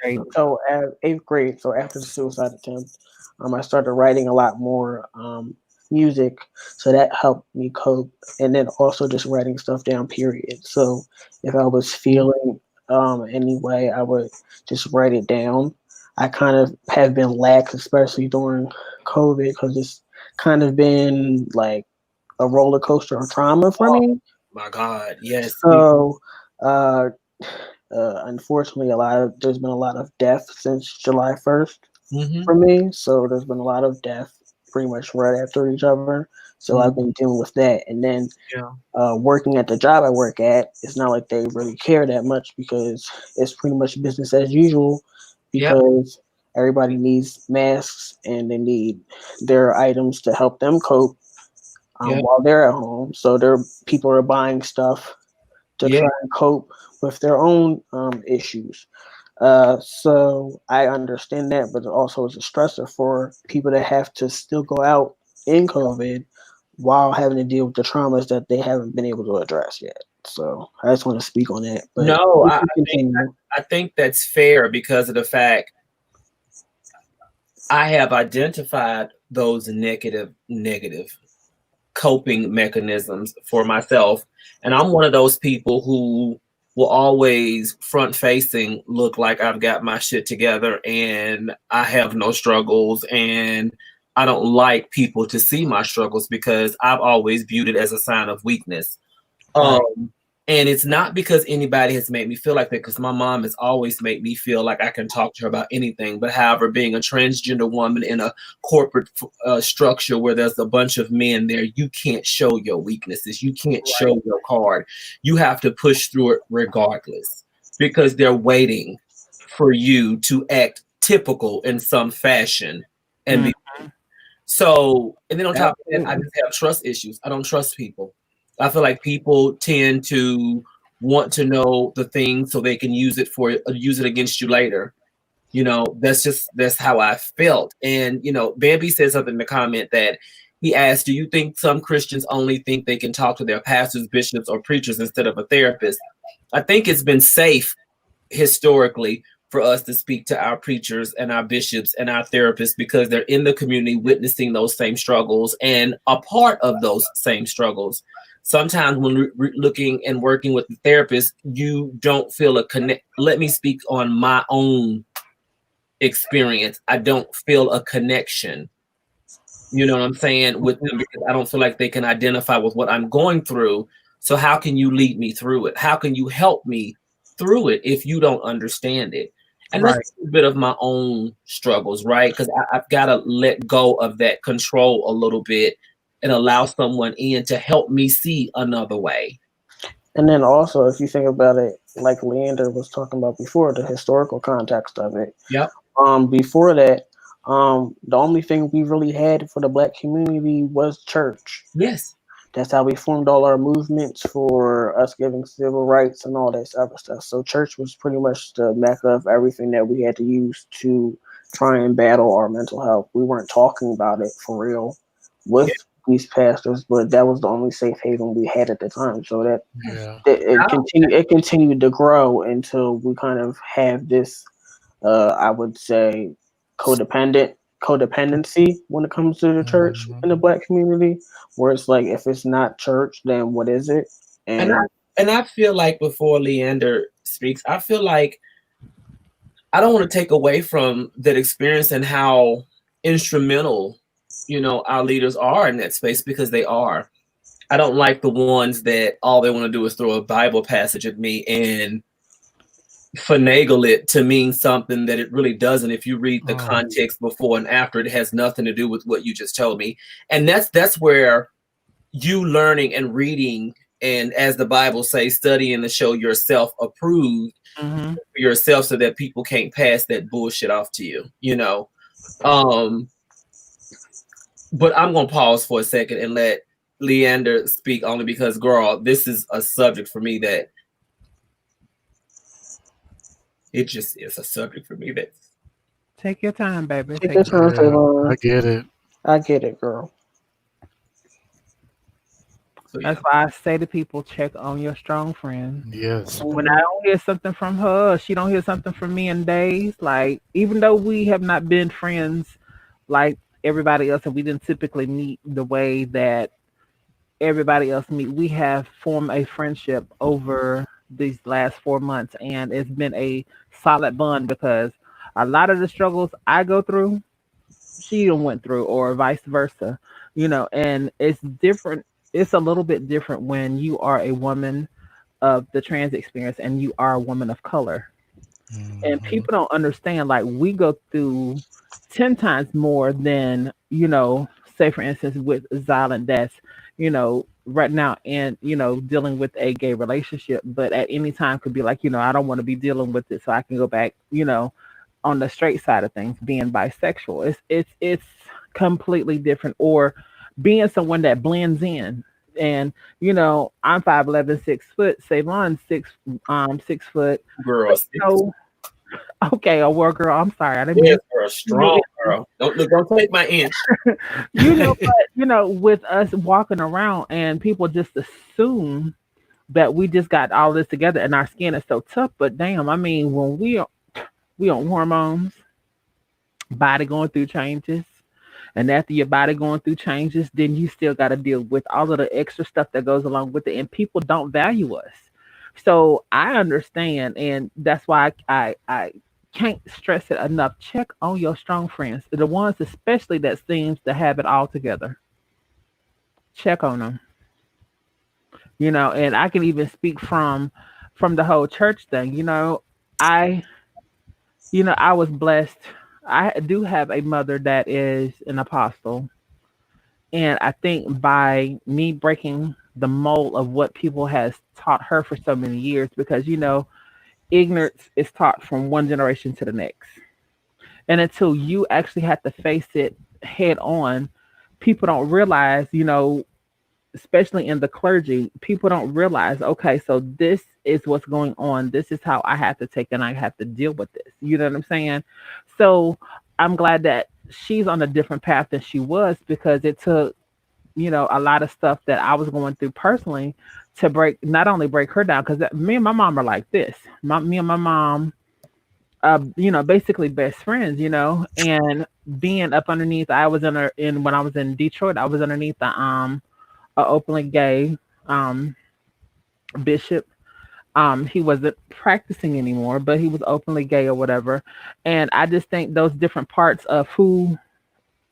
eighth grade. at eighth grade, so after the suicide attempt, I started writing a lot more music, so that helped me cope, and then also just writing stuff down. Period. So if I was feeling any way, I would just write it down. I kind of have been lax, especially during COVID, because it's kind of been like a roller coaster of trauma for oh me. my God, yes. So, uh, unfortunately, there's been a lot of death since July 1st Mhm. for me. So there's been a lot of death pretty much right after each other. So I've Mhm. been dealing with that, and then Yeah. working at the job I work at, it's not like they really care that much because it's pretty much business as usual Yep. because everybody needs masks and they need their items to help them cope Yep. while they're at home. So people are buying stuff to Yeah. try and cope with their own issues. So I understand that, but it also is a stressor for people that have to still go out in COVID while having to deal with the traumas that they haven't been able to address yet. So I just want to speak on that, but No, you I can continue. I think that's fair because of the fact I have identified those negative coping mechanisms for myself. And I'm one of those people who will always front facing look like I've got my shit together and I have no struggles. And I don't like people to see my struggles because I've always viewed it as a sign of weakness. Right, Um, and it's not because anybody has made me feel like that, because my mom has always made me feel like I can talk to her about anything. But however, being a transgender woman in a corporate structure where there's a bunch of men there, you can't show your weaknesses. You can't right, show your card. You have to push through it regardless because they're waiting for you to act typical in some fashion and Mm, be so, and then on top of that, I absolutely. just have trust issues. I don't trust people. I feel like people tend to want to know the thing so they can use it against you later. That's how I felt. And Bambi said something in the comment that he asked, "Do you think some Christians only think they can talk to their pastors, bishops, or preachers instead of a therapist?" I think it's been safe historically for us to speak to our preachers and our bishops and our therapists because they're in the community witnessing those same struggles and a part of those same struggles. Sometimes when looking and working with the therapist, you don't feel a connect. Let me speak on my own experience. I don't feel a connection, you know what I'm saying, with them because I don't feel like they can identify with what I'm going through. So how can you lead me through it? How can you help me through it if you don't understand it? And that's right. a bit of my own struggles, right? Because I've got to let go of that control a little bit and allow someone in to help me see another way. And then also, if you think about it, like Leander was talking about before, the historical context of it. Yep. Before that, the only thing we really had for the black community was church. Yes. That's how we formed all our movements for us giving civil rights and all that other stuff. So church was pretty much the mecca of everything that we had to use to try and battle our mental health. We weren't talking about it for real with Yeah. these pastors, but that was the only safe haven we had at the time. So Yeah. it continued to grow until we kind of have this I would say codependent codependency when it comes to the church Mhm. in the black community, where it's like if it's not church, then what is it? And I And and I feel like before Leander speaks, I feel like I don't want to take away from that experience and how instrumental, our leaders are in that space because they are. I don't like the ones that all they want to do is throw a Bible passage at me and finagle it to mean something that it really doesn't. If you read the Mm. context before and after, it has nothing to do with what you just told me. And that's where you learning and reading, and as the Bible says, studying to show yourself approved Hmm. for yourself so that people can't pass that bullshit off to you. Um, but I'm gonna pause for a second and let Leander speak only because, girl, this is a subject for me that it just is a subject for me that. Take your time, baby. take Take your your time. time, Yeah, Savon. I get it. I get it, girl. So yeah. That's why I say to people, check on your strong friends. Yes. When Hmm. I don't hear something from her, or she don't hear something from me in days, like even though we have not been friends like everybody else, and we didn't typically meet the way that everybody else meet, we have formed a friendship over these last 4 months, and it's been a solid bond because a lot of the struggles I go through, she done went through, or vice versa, and it's different. It's a little bit different when you are a woman of the trans experience and you are a woman of color. And Mhm. people don't understand, like, we go through 10 times more than, say, for instance, with Xylent that's, right now and, dealing with a gay relationship, but at any time could be like, I don't want to be dealing with it so I can go back, on the straight side of things, being bisexual. It's completely different. Or being someone that blends in. And I'm 5'11", 6 foot. Savon's 6 foot. Girl, But six. okay, a war girl. I'm sorry, I didn't Yes, mean girl, new strong girl. Don't look, don't take my inch. but with us walking around and people just assume that we just got all this together and our skin is so tough. But damn, I mean, when we on hormones, body going through changes. And after your body going through changes, then you still got to deal with all of the extra stuff that goes along with it. And people don't value us. So I understand. And that's why I can't stress it enough. Check on your strong friends, the ones especially that seems to have it all together. Check on them. And I can even speak from the whole church thing. I I was blessed. I do have a mother that is an apostle. And I think by me breaking the mold of what people has taught her for so many years, because ignorance is taught from one generation to the next. And until you actually have to face it head on, people don't realize, especially in the clergy, people don't realize, okay, so this is what's going on. This is how I have to take and I have to deal with this. You know what I'm saying? So I'm glad that she's on a different path than she was, because it took, a lot of stuff that I was going through personally to break, not only break her down, because me and my mom are like this. Me and my mom, basically best friends, and being up underneath, I was when I was in Detroit, I was underneath the a openly gay um bishop. He wasn't practicing anymore, but he was openly gay or whatever. And I just think those different parts of who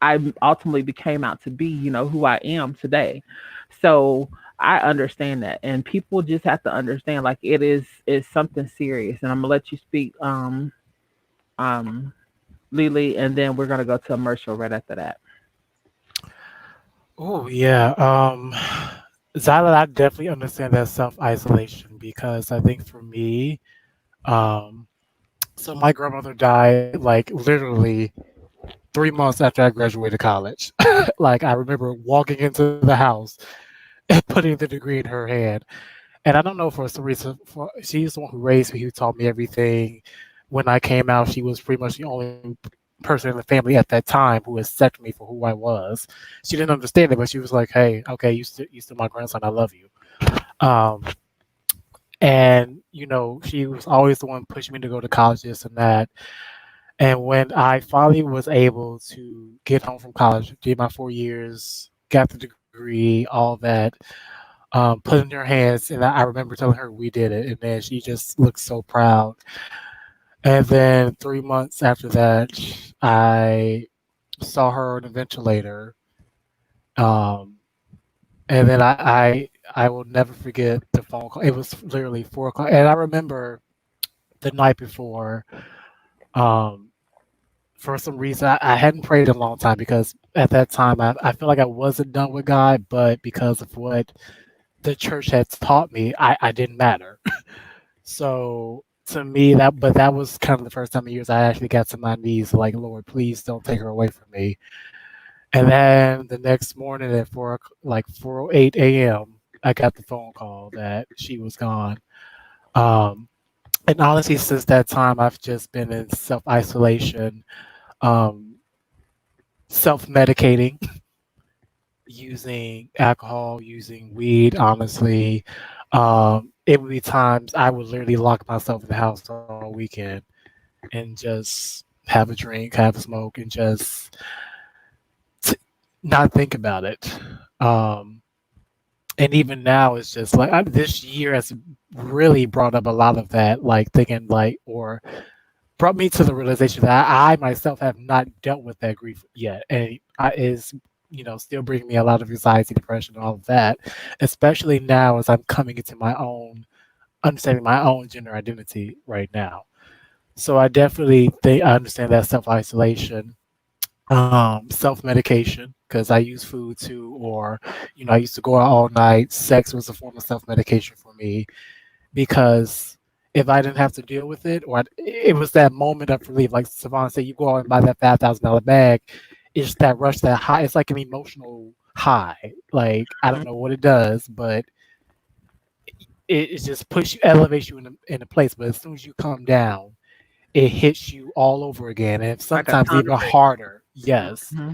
I ultimately became out to be, who I am today. So I understand that. And people just have to understand, like, it's something serious. And I'm gonna let you speak, um Lily, and then we're gonna go to a commercial right after that. Oh yeah. Zyla, I definitely understand that self isolation because I think for me, um, so my grandmother died like literally 3 months after I graduated college. Like I remember walking into the house and putting the degree in her hand. And I don't know for some reason, she's the one who raised me, who taught me everything. When I came out, she was pretty much the only person in the family at that time who accepted me for who I was. She didn't understand it, but she was like, "Hey, okay, you still my grandson. I love you." Um, and she was always the one pushing me to go to college, this and that. And when I finally was able to get home from college, did my 4 years, got the degree, all that, put in her hands, and I remember telling her we did it, and then she just looked so proud. And then 3 months after that, I saw her on a ventilator, um, and then I will never forget the phone call. It was literally 4 o'clock, and I remember the night before. Um, for some reason, I hadn't prayed in a long time because at that time I feel like I wasn't done with God, but because of what the church had taught me, I didn't matter. So to me, that was kind of the first time in years I actually got to my knees, like, Lord, please don't take her away from me. And then the next morning at 4:08 a.m., I got the phone call that she was gone. Um, and honestly, since that time, I've just been in self isolation, um, self medicating, using alcohol, using weed. Honestly, it would be times I would literally lock myself in the house all weekend and just have a drink, have a smoke, and just t- not think about it. Um, and even now, it's just like this year has really brought up a lot of that, like thinking like, or brought me to the realization that I myself have not dealt with that grief yet, and is still bringing me a lot of anxiety, depression, and all of that. Especially now as I'm coming into my own understanding my own gender identity right now. So I definitely think I understand that self isolation, self medication, because I use food too, or I used to go out all night. Sex was a form of self medication for me because if I didn't have to deal with it, or it was that moment of relief, like Savon said, you go out and buy that $5,000 bag, it's that rush, that high. It's like an emotional high. Like I don't know what it does, but it just push you, elevates you in a place. But as soon as you come down, it hits you all over again, and Like a sometimes even tourniquet. harder. Yes, Hmm.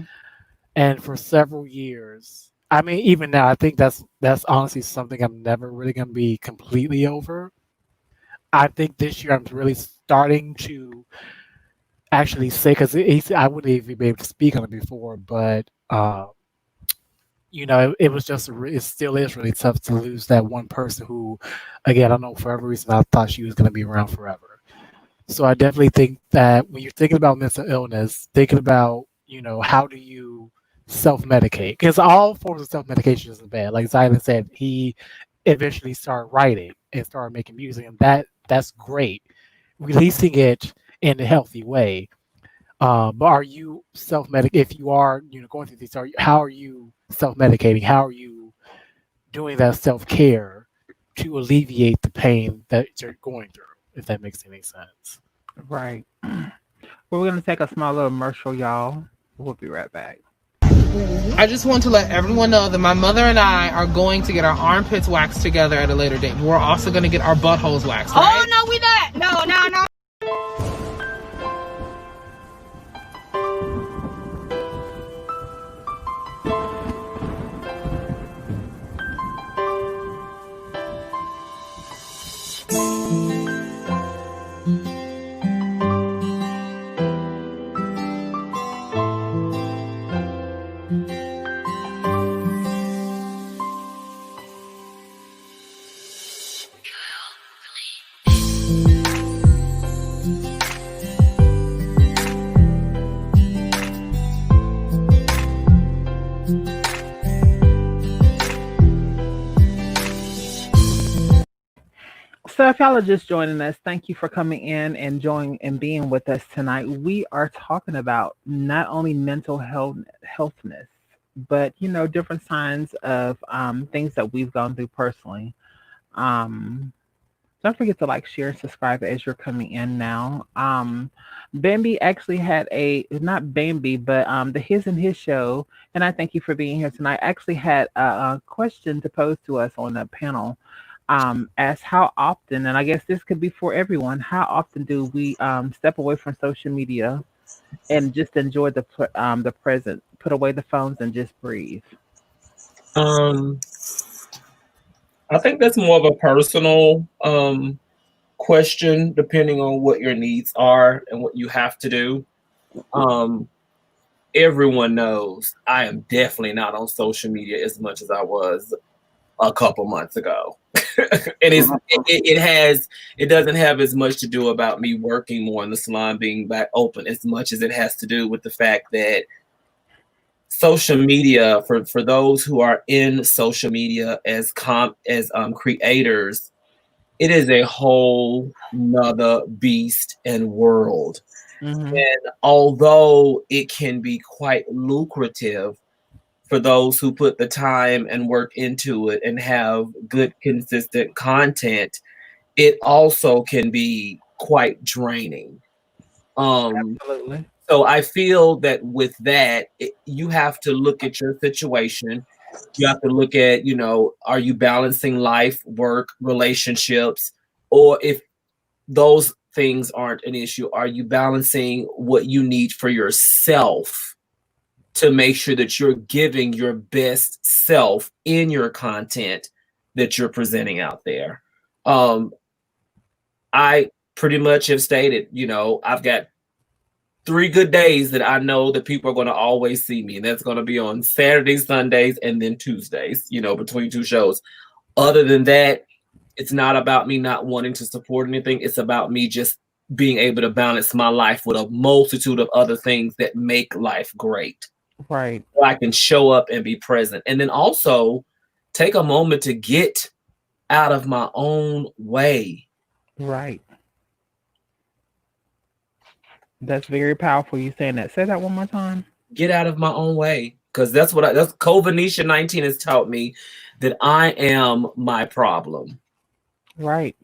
and for several years. I mean, even now, I think that's honestly something I'm never really gonna be completely over. I think this year I'm really starting to actually say because I wouldn't even be able to speak on it before, but it was just it still is really tough to lose that one person who, again, I know for every reason I thought she was going to be around forever. So I definitely think that when you're thinking about mental illness, thinking about how do you self-medicate, because all forms of self-medication isn't bad. Like Zylan said, he eventually started writing and started making music, and that's great. Releasing it in a healthy way. But are you self-medic? If you are, going through these, how are you self-medicating? How are you doing that self-care to alleviate the pain that you're going through? If that makes any sense. Right. Well, we're going to take a small little commercial, y'all. We'll be right back. I just want to let everyone know that my mother and I are going to get our armpits waxed together at a later date. We're also going to get our buttholes waxed. Right? Oh no, we not. No, no, no. So, if y'all are just joining us, thank you for coming in and joining and being with us tonight. We are talking about not only mental healthness, but different signs of things that we've gone through personally. Um, don't forget to like, share, and subscribe as you're coming in now. Bambi actually had a not Bambi, but the His and His show, and I thank you for being here tonight. Actually had a question to pose to us on the panel. As how often, and I guess this could be for everyone. How often do we step away from social media and just enjoy the present? Put away the phones and just breathe. Um, I think that's more of a personal question, depending on what your needs are and what you have to do. Um, Everyone knows I am definitely not on social media as much as I was a couple months ago. And it doesn't have as much to do about me working more in the salon being back open as much as it has to do with the fact that social media, for those who are in social media as creators, it is a whole nother beast and world. Mm-hmm. And although it can be quite lucrative for those who put the time and work into it and have good, consistent content, it also can be quite draining. Absolutely. So I feel that with that, you have to look at your situation. You have to look at, are you balancing life, work, relationships, or if those things aren't an issue, are you balancing what you need for yourself to make sure that you're giving your best self in your content that you're presenting out there? I pretty much have stated, I've got 3 good days that I know that people are going to always see me, and that's going to be on Saturdays, Sundays, and then Tuesdays, between two shows. Other than that, it's not about me not wanting to support anything. It's about me just being able to balance my life with a multitude of other things that make life great. Right. So I can show up and be present. And then also take a moment to get out of my own way. Right. That's very powerful. You saying that. Say that one more time. Get out of my own way. Because that's COVID-19 has taught me, that I am my problem. Right.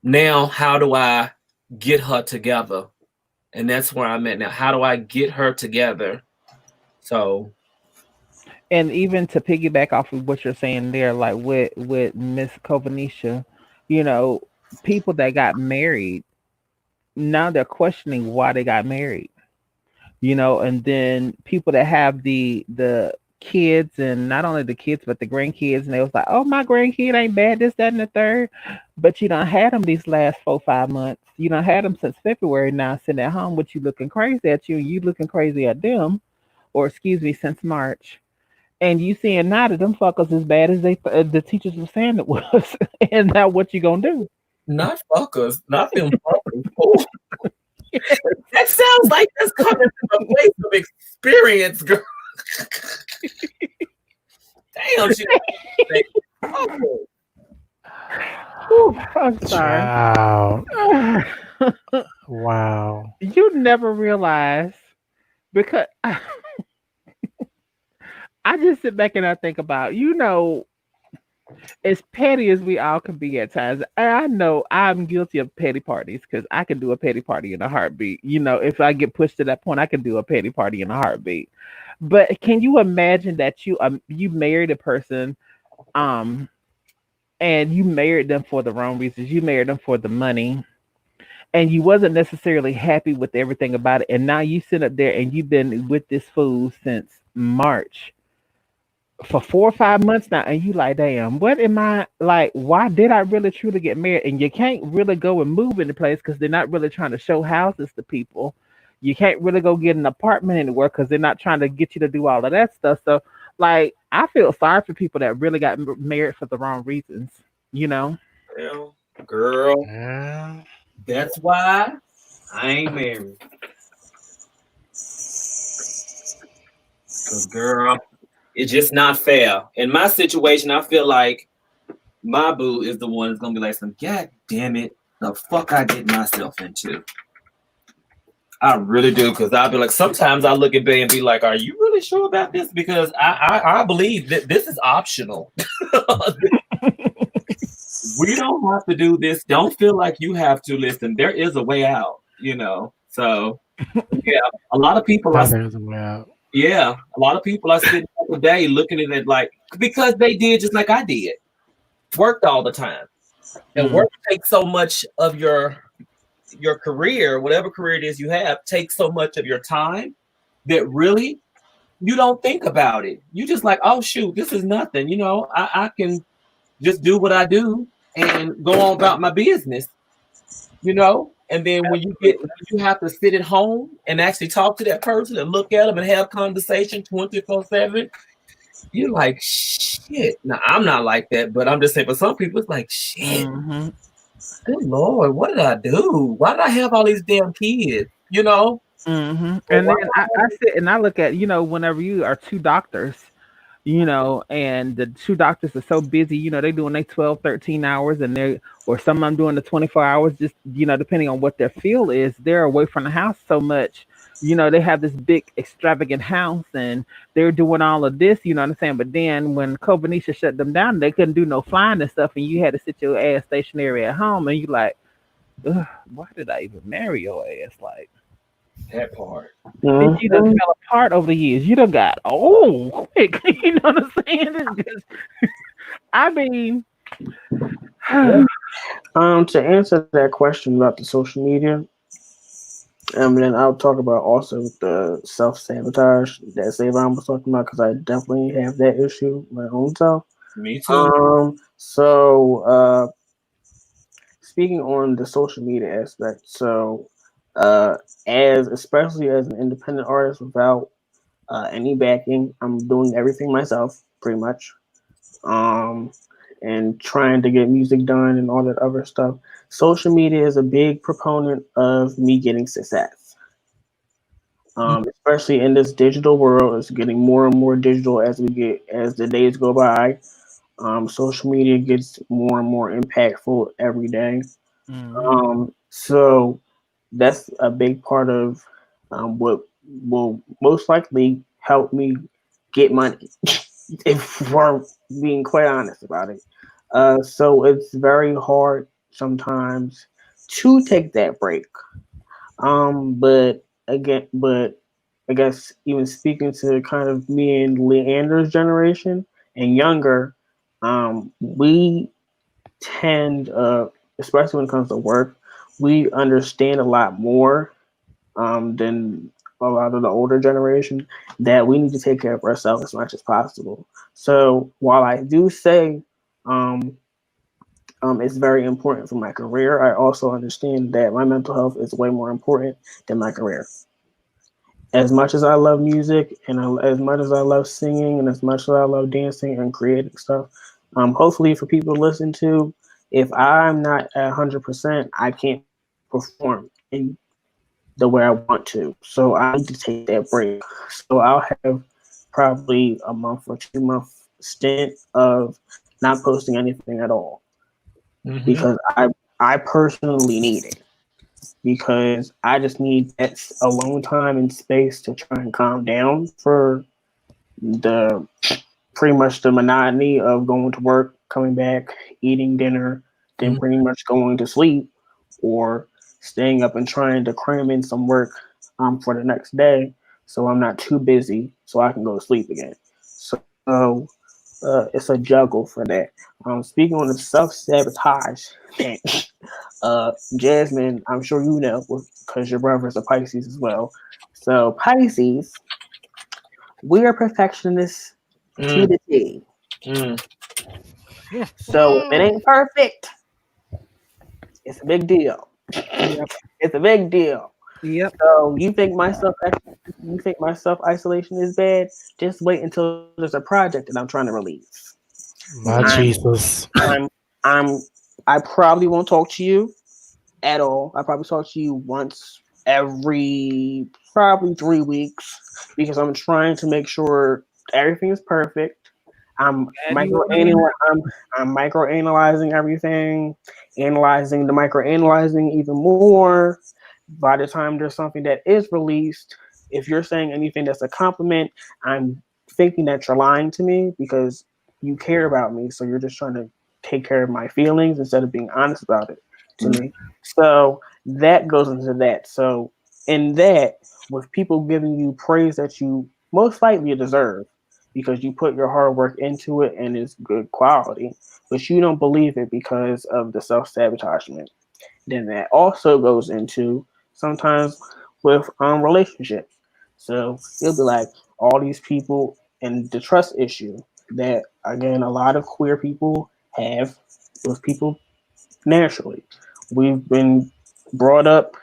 Now, how do I get her together? And that's where I'm at now. How do I get her together? So, and even to piggyback off of what you're saying there, like with Miss Kovanisha, people that got married, now they're questioning why they got married. And then people that have the kids, and not only the kids but the grandkids, and they was like, oh, my grandkid ain't bad, this, that, and the third. But you done had them these last 4 5 months. You done had them since February now, sitting at home with you looking crazy at you, and you looking crazy at them, or excuse me, since March. And you seeing now that them fuckers as bad as the teachers were saying it was. And now what you gonna do? not fuckers, not them fuckers. Oh, that sounds like that's coming from a place of experience, girl. Damn, she. Ooh, I'm sorry. Wow. Wow. You never realize, because I just sit back and I think about, as petty as we all can be at times. I know I'm guilty of petty parties, because I can do a petty party in a heartbeat. If I get pushed to that point, I can do a petty party in a heartbeat. But can you imagine that you married a person, and you married them for the wrong reasons? You married them for the money, and you wasn't necessarily happy with everything about it. And now you sit up there and you've been with this fool since March for 4 or 5 months now, and you like, damn, what am I like? Why did I really truly get married? And you can't really go and move into place because they're not really trying to show houses to people. You can't really go get an apartment anywhere because they're not trying to get you to do all of that stuff. So, like, I feel sorry for people that really got married for the wrong reasons. Well, girl, Yeah. that's why I ain't married. Because, girl, it's just not fair. In my situation, I feel like my boo is the one that's going to be like, God damn it, the fuck I get myself into. I really do, because I'll be like, sometimes I look at Bay and be like, "Are you really sure about this?" Because I believe that this is optional. We don't have to do this. Don't feel like you have to. Listen, there is a way out. So yeah, a lot of people are. Now there's a way out. Yeah, a lot of people are sitting every day looking at it like because they did just like I did, worked all the time, and Mm. work takes so much of your career, whatever career it is you have, takes so much of your time that really you don't think about it. You just like, oh shoot, this is nothing. I can just do what I do and go on about my business. And then when you have to sit at home and actually talk to that person and look at them and have conversation 24/7, you're like, shit. Now I'm not like that, but I'm just saying for some people it's like, shit, Hmm. good Lord, what did I do? Why did I have all these damn kids? Hmm. Or And why then I sit and I look at, whenever you are two doctors, and the two doctors are so busy, they doing their 12, 13 hours and or some of them doing the 24 hours, just, depending on what their field is, they're away from the house so much. They have this big extravagant house and they're doing all of this, you know what I'm saying? But then when Covenantia shut them down, they couldn't do no flying and stuff. And you had to sit your ass stationary at home and you like, ugh, why did I even marry your ass? Like, that part? then you done Mhm. fell apart over the years. You done got quick. You know what I'm saying? It's just, I mean, Yeah. To answer that question about the social media, then I'll talk about also the self sabotage that Savon was talking about because I definitely have that issue my own self. Me too. So speaking on the social media aspect, so uh, as especially as an independent artist without any backing, I'm doing everything myself pretty much. Um, and trying to get music done and all that other stuff. Social media is a big proponent of me getting success. Especially in this digital world, it's getting more and more digital as the days go by. Social media gets more and more impactful every day. mm-hmm, So that's a big part of what will most likely help me get money, if we're being quite honest about it. So it's very hard sometimes to take that break. But I guess even speaking to kind of me and Leander's generation and younger, we tend, especially when it comes to work, we understand a lot more than a lot of the older generation that we need to take care of ourselves as much as possible. So while I do say um, it's very important for my career, I also understand that my mental health is way more important than my career. As much as I love music and as much as I love singing and as much as I love dancing and creating stuff, hopefully for people to listen to, if I'm not at 100%, I can't perform in the way I want to. So I need to take that break. So I'll have probably a month or 2 month stint of not posting anything at all Mm-hmm. because I personally need it because I just need that alone time and space to try and calm down for the pretty much the monotony of going to work, coming back, eating dinner, then pretty much going to sleep or staying up and trying to cram in some work for the next day so I'm not too busy so I can go to sleep again. So it's a juggle for that. Speaking on the self sabotage thing, Jasmine, I'm sure you know because your brother is a Pisces as well. So Pisces, we are perfectionists to Mm, the T. mm. So if it ain't perfect, it's a big deal. yep, It's a big deal. yep. So you think my self isolation is bad? Just wait until there's a project that I'm trying to release. My I'm Jesus. I'm I'm I probably won't talk to you at all. I probably talk to you once every probably 3 weeks because I'm trying to make sure everything is perfect. I'm Glad you want to be microanalyzing. I'm microanalyzing everything, analyzing the microanalyzing even more, by the time there's something that is released, if you're saying anything that's a compliment, I'm thinking that you're lying to me because you care about me. So you're just trying to take care of my feelings instead of being honest about it to me. So that goes into that. So in that, with people giving you praise that you most likely deserve because you put your hard work into it and it's good quality, but you don't believe it because of the self sabotagement, then that also goes into sometimes with relationships. So you'll be like all these people and the trust issue that again a lot of queer people have with people naturally. We've been brought up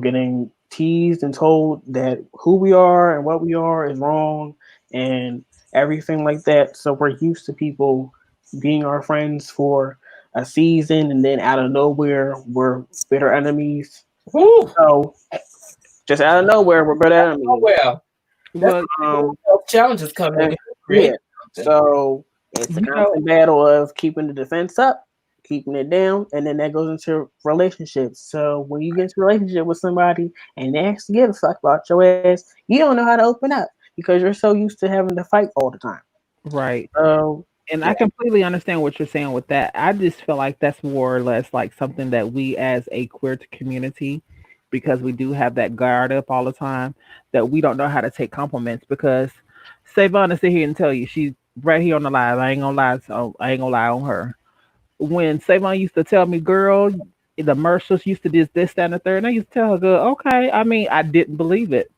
getting teased and told that who we are and what we are is wrong and everything like that. So we're used to people being our friends for a season and then out of nowhere we're bitter enemies. Woo! So just out of nowhere we're bitter Oh enemies. well, that's Well, Um, challenges coming and in yeah, creating something. so it's a you know, constant battle of keeping the defense up, keeping it down, and then that goes into relationships. So when you get into a relationship with somebody and they actually give a fuck about your ass, you don't know how to open up because you're so used to having to fight all the time. right. So And yeah, I completely understand what you're saying with that. I just feel like that's more or less like something that we as a queer community, because we do have that guard up all the time, that we don't know how to take compliments. Because Savannah sit here and tell you she's right here on the live. I ain't gonna lie, so I ain't gonna lie on her. When Savannah used to tell me, girl, the Mercers used to this, that, and the third, and I used to tell her, girl, okay. I mean, I didn't believe it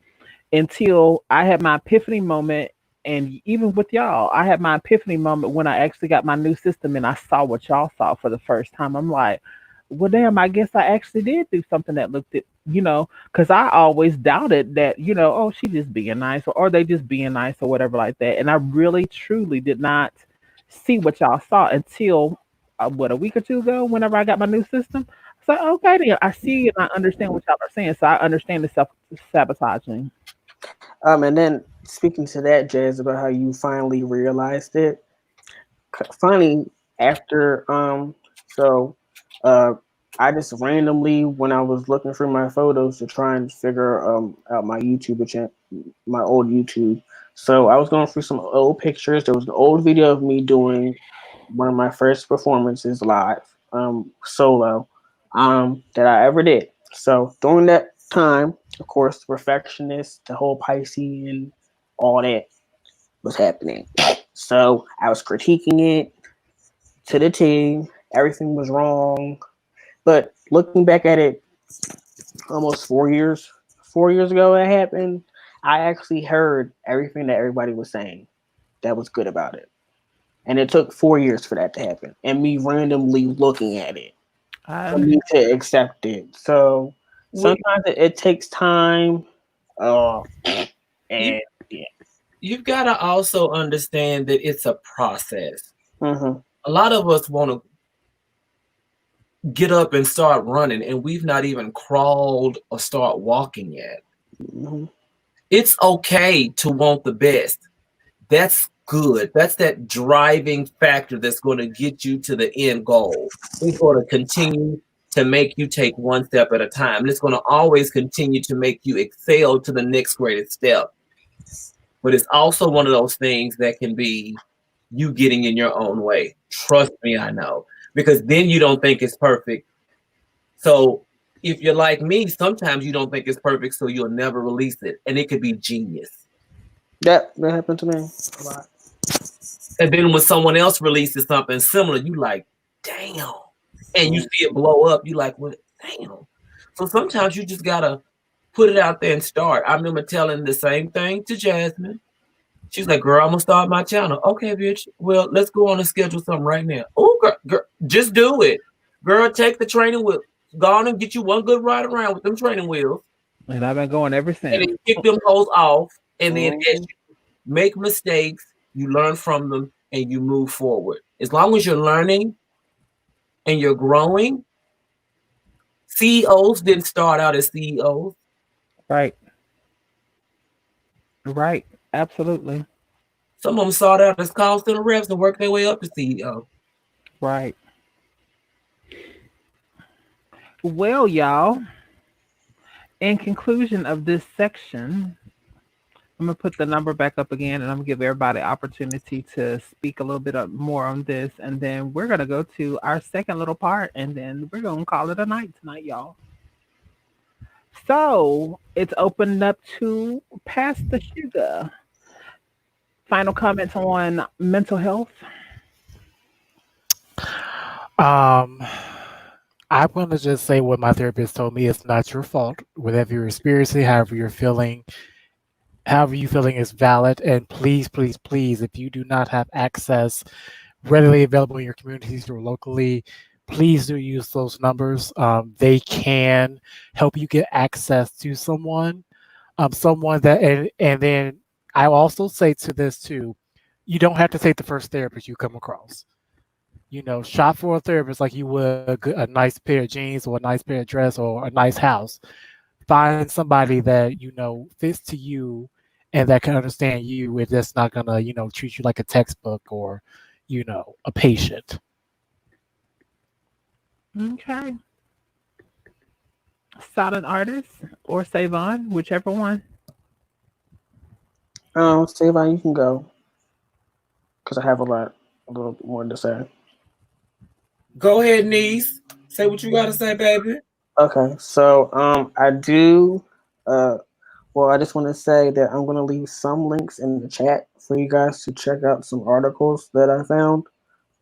until I had my epiphany moment. And even with y'all, I had my epiphany moment when I actually got my new system and I saw what y'all saw for the first time. I'm like, well, damn, I guess I actually did do something that looked at, because I always doubted that, oh, she just being nice, or they just being nice or whatever like that. And I really, truly did not see what y'all saw until, what, a week or two ago, whenever I got my new system. So, okay, then I see and I understand what y'all are saying. So I understand the self sabotaging. and then speaking to that, Jazz, about how you finally realized it. Funny after so uh I just randomly when I was looking through my photos to try and figure out my YouTube channel, my old YouTube. So I was going through some old pictures. There was an old video of me doing one of my first performances live, solo, that I ever did. So during that time, of course, the perfectionist, the whole Pisces and all that was happening. So I was critiquing it to the team. Everything was wrong. But looking back at it, almost 4 years ago, it happened. I actually heard everything that everybody was saying that was good about it. And it took 4 years for that to happen. And me randomly looking at it I for me understand. to accept it. So We, sometimes it takes time. Uh, you, and yeah. you've got to also understand that it's a process. Mm-hmm. A lot of us want to get up and start running, and we've not even crawled or start walking yet. Mm-hmm. It's okay to want the best. That's good. That's that driving factor that's going to get you to the end goal. It's going to continue to make you take one step at a time. And it's going to always continue to make you excel to the next greatest step. But it's also one of those things that can be you getting in your own way. Trust me, I know. Because then you don't think it's perfect. So if you're like me, sometimes you don't think it's perfect, so you'll never release it. And it could be genius. That happened to me a lot. And then when someone else releases something similar, you like, damn. And you see it blow up, you like, well, damn. So sometimes you just gotta put it out there and start. I remember telling the same thing to Jasmine. She's like, girl, I'm gonna start my channel. Okay, bitch. Well, let's go on and schedule something right now. Oh, girl, just do it. Girl, take the training wheel. Go on and get you one good ride around with them training wheels. And I've been going ever And since. then kick them hoes off. And then as Mm-hmm. you make mistakes, you learn from them and you move forward. As long as you're learning and you're growing, CEOs didn't start out as CEOs. Right. Right. Absolutely. Some of them started out as call center reps and worked their way up to CEO. Right. Well, y'all, In conclusion of this section, I'm gonna put the number back up again, and I'm gonna give everybody opportunity to speak a little bit more on this, and then we're gonna go to our second little part, and then we're gonna call it a night tonight, y'all. So it's opened up to Pass the Sugar. Final comments on mental health. Um, I want to just say what my therapist told me. It's not your fault. Whatever you're experiencing, however you feeling is valid. And please, please, please, if you do not have access readily available in your communities or locally, please do use those numbers. They can help you get access to someone that, and then I also say to this too, you don't have to take the first therapist you come across. Shop for a therapist like you would a nice pair of jeans or a nice pair of dress or a nice house. Find somebody that fits to you and that can understand you, and that's not gonna treat you like a textbook or a patient. Okay. Silent artist or Savon, whichever one. Savon, you can go because I have a little more to say. Go ahead, niece. Say what you gotta say, baby. Okay, so I do. Well, I just want to say that I'm going to leave some links in the chat for you guys to check out some articles that I found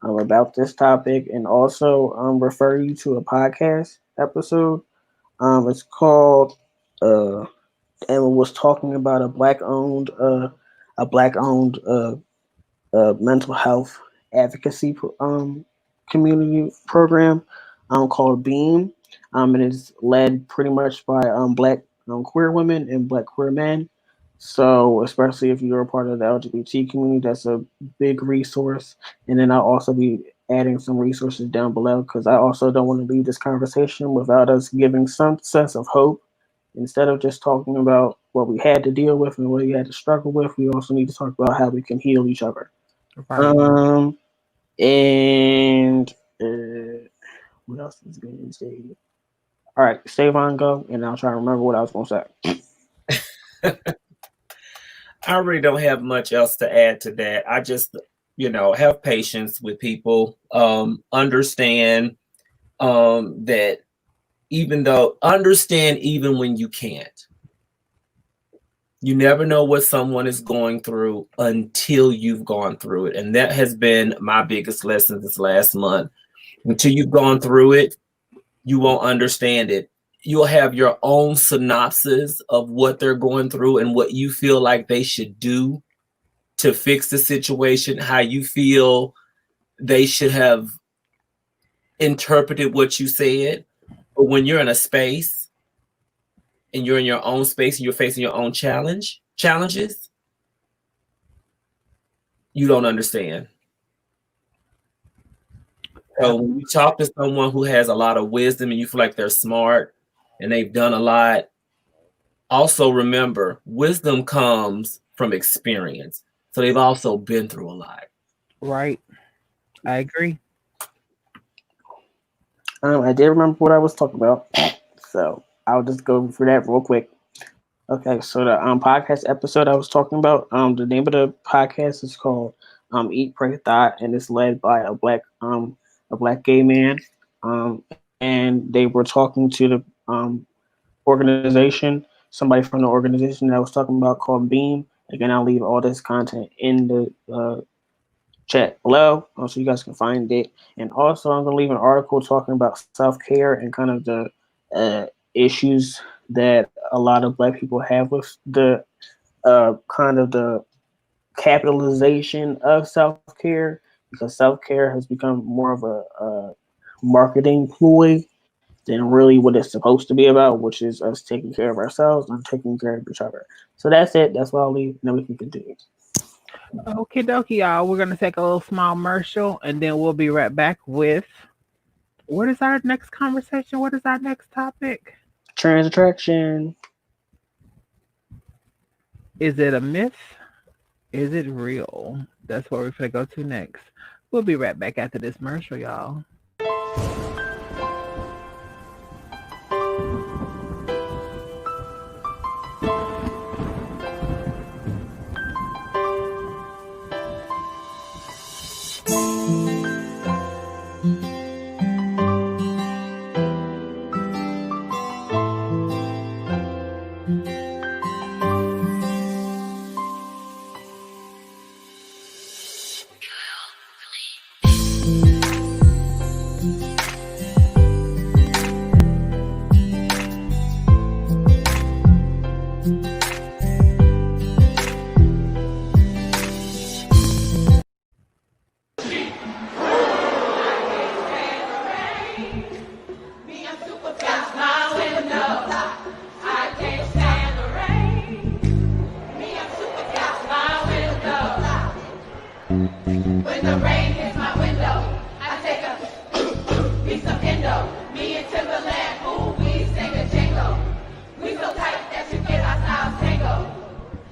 about this topic, and also refer you to a podcast episode. It's called and it was talking about a black owned mental health advocacy community program called Beam. And it's led pretty much by black queer women and black queer men. So, especially if you're a part of the LGBT community, that's a big resource. And then I'll also be adding some resources down below because I also don't want to leave this conversation without us giving some sense of hope. Instead of just talking about what we had to deal with and what we had to struggle with, we also need to talk about how we can heal each other. Right. And what else is going to say? All right, Savon, go, and I'll try to remember what I was going to say. I really don't have much else to add to that. I just, have patience with people. Understand that understand even when you can't. You never know what someone is going through until you've gone through it. And that has been my biggest lesson this last month. Until you've gone through it, you won't understand it. You'll have your own synopsis of what they're going through and what you feel like they should do to fix the situation, how you feel they should have interpreted what you said. But when you're in a space and you're in your own space and you're facing your own challenges, you don't understand. So when you talk to someone who has a lot of wisdom and you feel like they're smart and they've done a lot, also remember, wisdom comes from experience. So they've also been through a lot. Right. I agree. I did remember what I was talking about, so I'll just go for that real quick. Okay, so the podcast episode I was talking about, the name of the podcast is called "Eat, Pray, Thought," and it's led by a black gay man, and they were talking to the organization, somebody from the organization that I was talking about called Beam. Again, I'll leave all this content in the chat below so you guys can find it. And also, I'm going to leave an article talking about self-care and kind of the issues that a lot of black people have with the kind of the capitalization of self-care, because self-care has become more of a marketing ploy than really what it's supposed to be about, which is us taking care of ourselves and taking care of each other. So that's it. That's what I'll leave. Then we can continue. Okie dokie, y'all. We're going to take a little small commercial, and then we'll be right back with what is our next conversation? What is our next topic? Trans attraction. Is it a myth? Is it real? That's where we're going to go to next. We'll be right back after this commercial, y'all.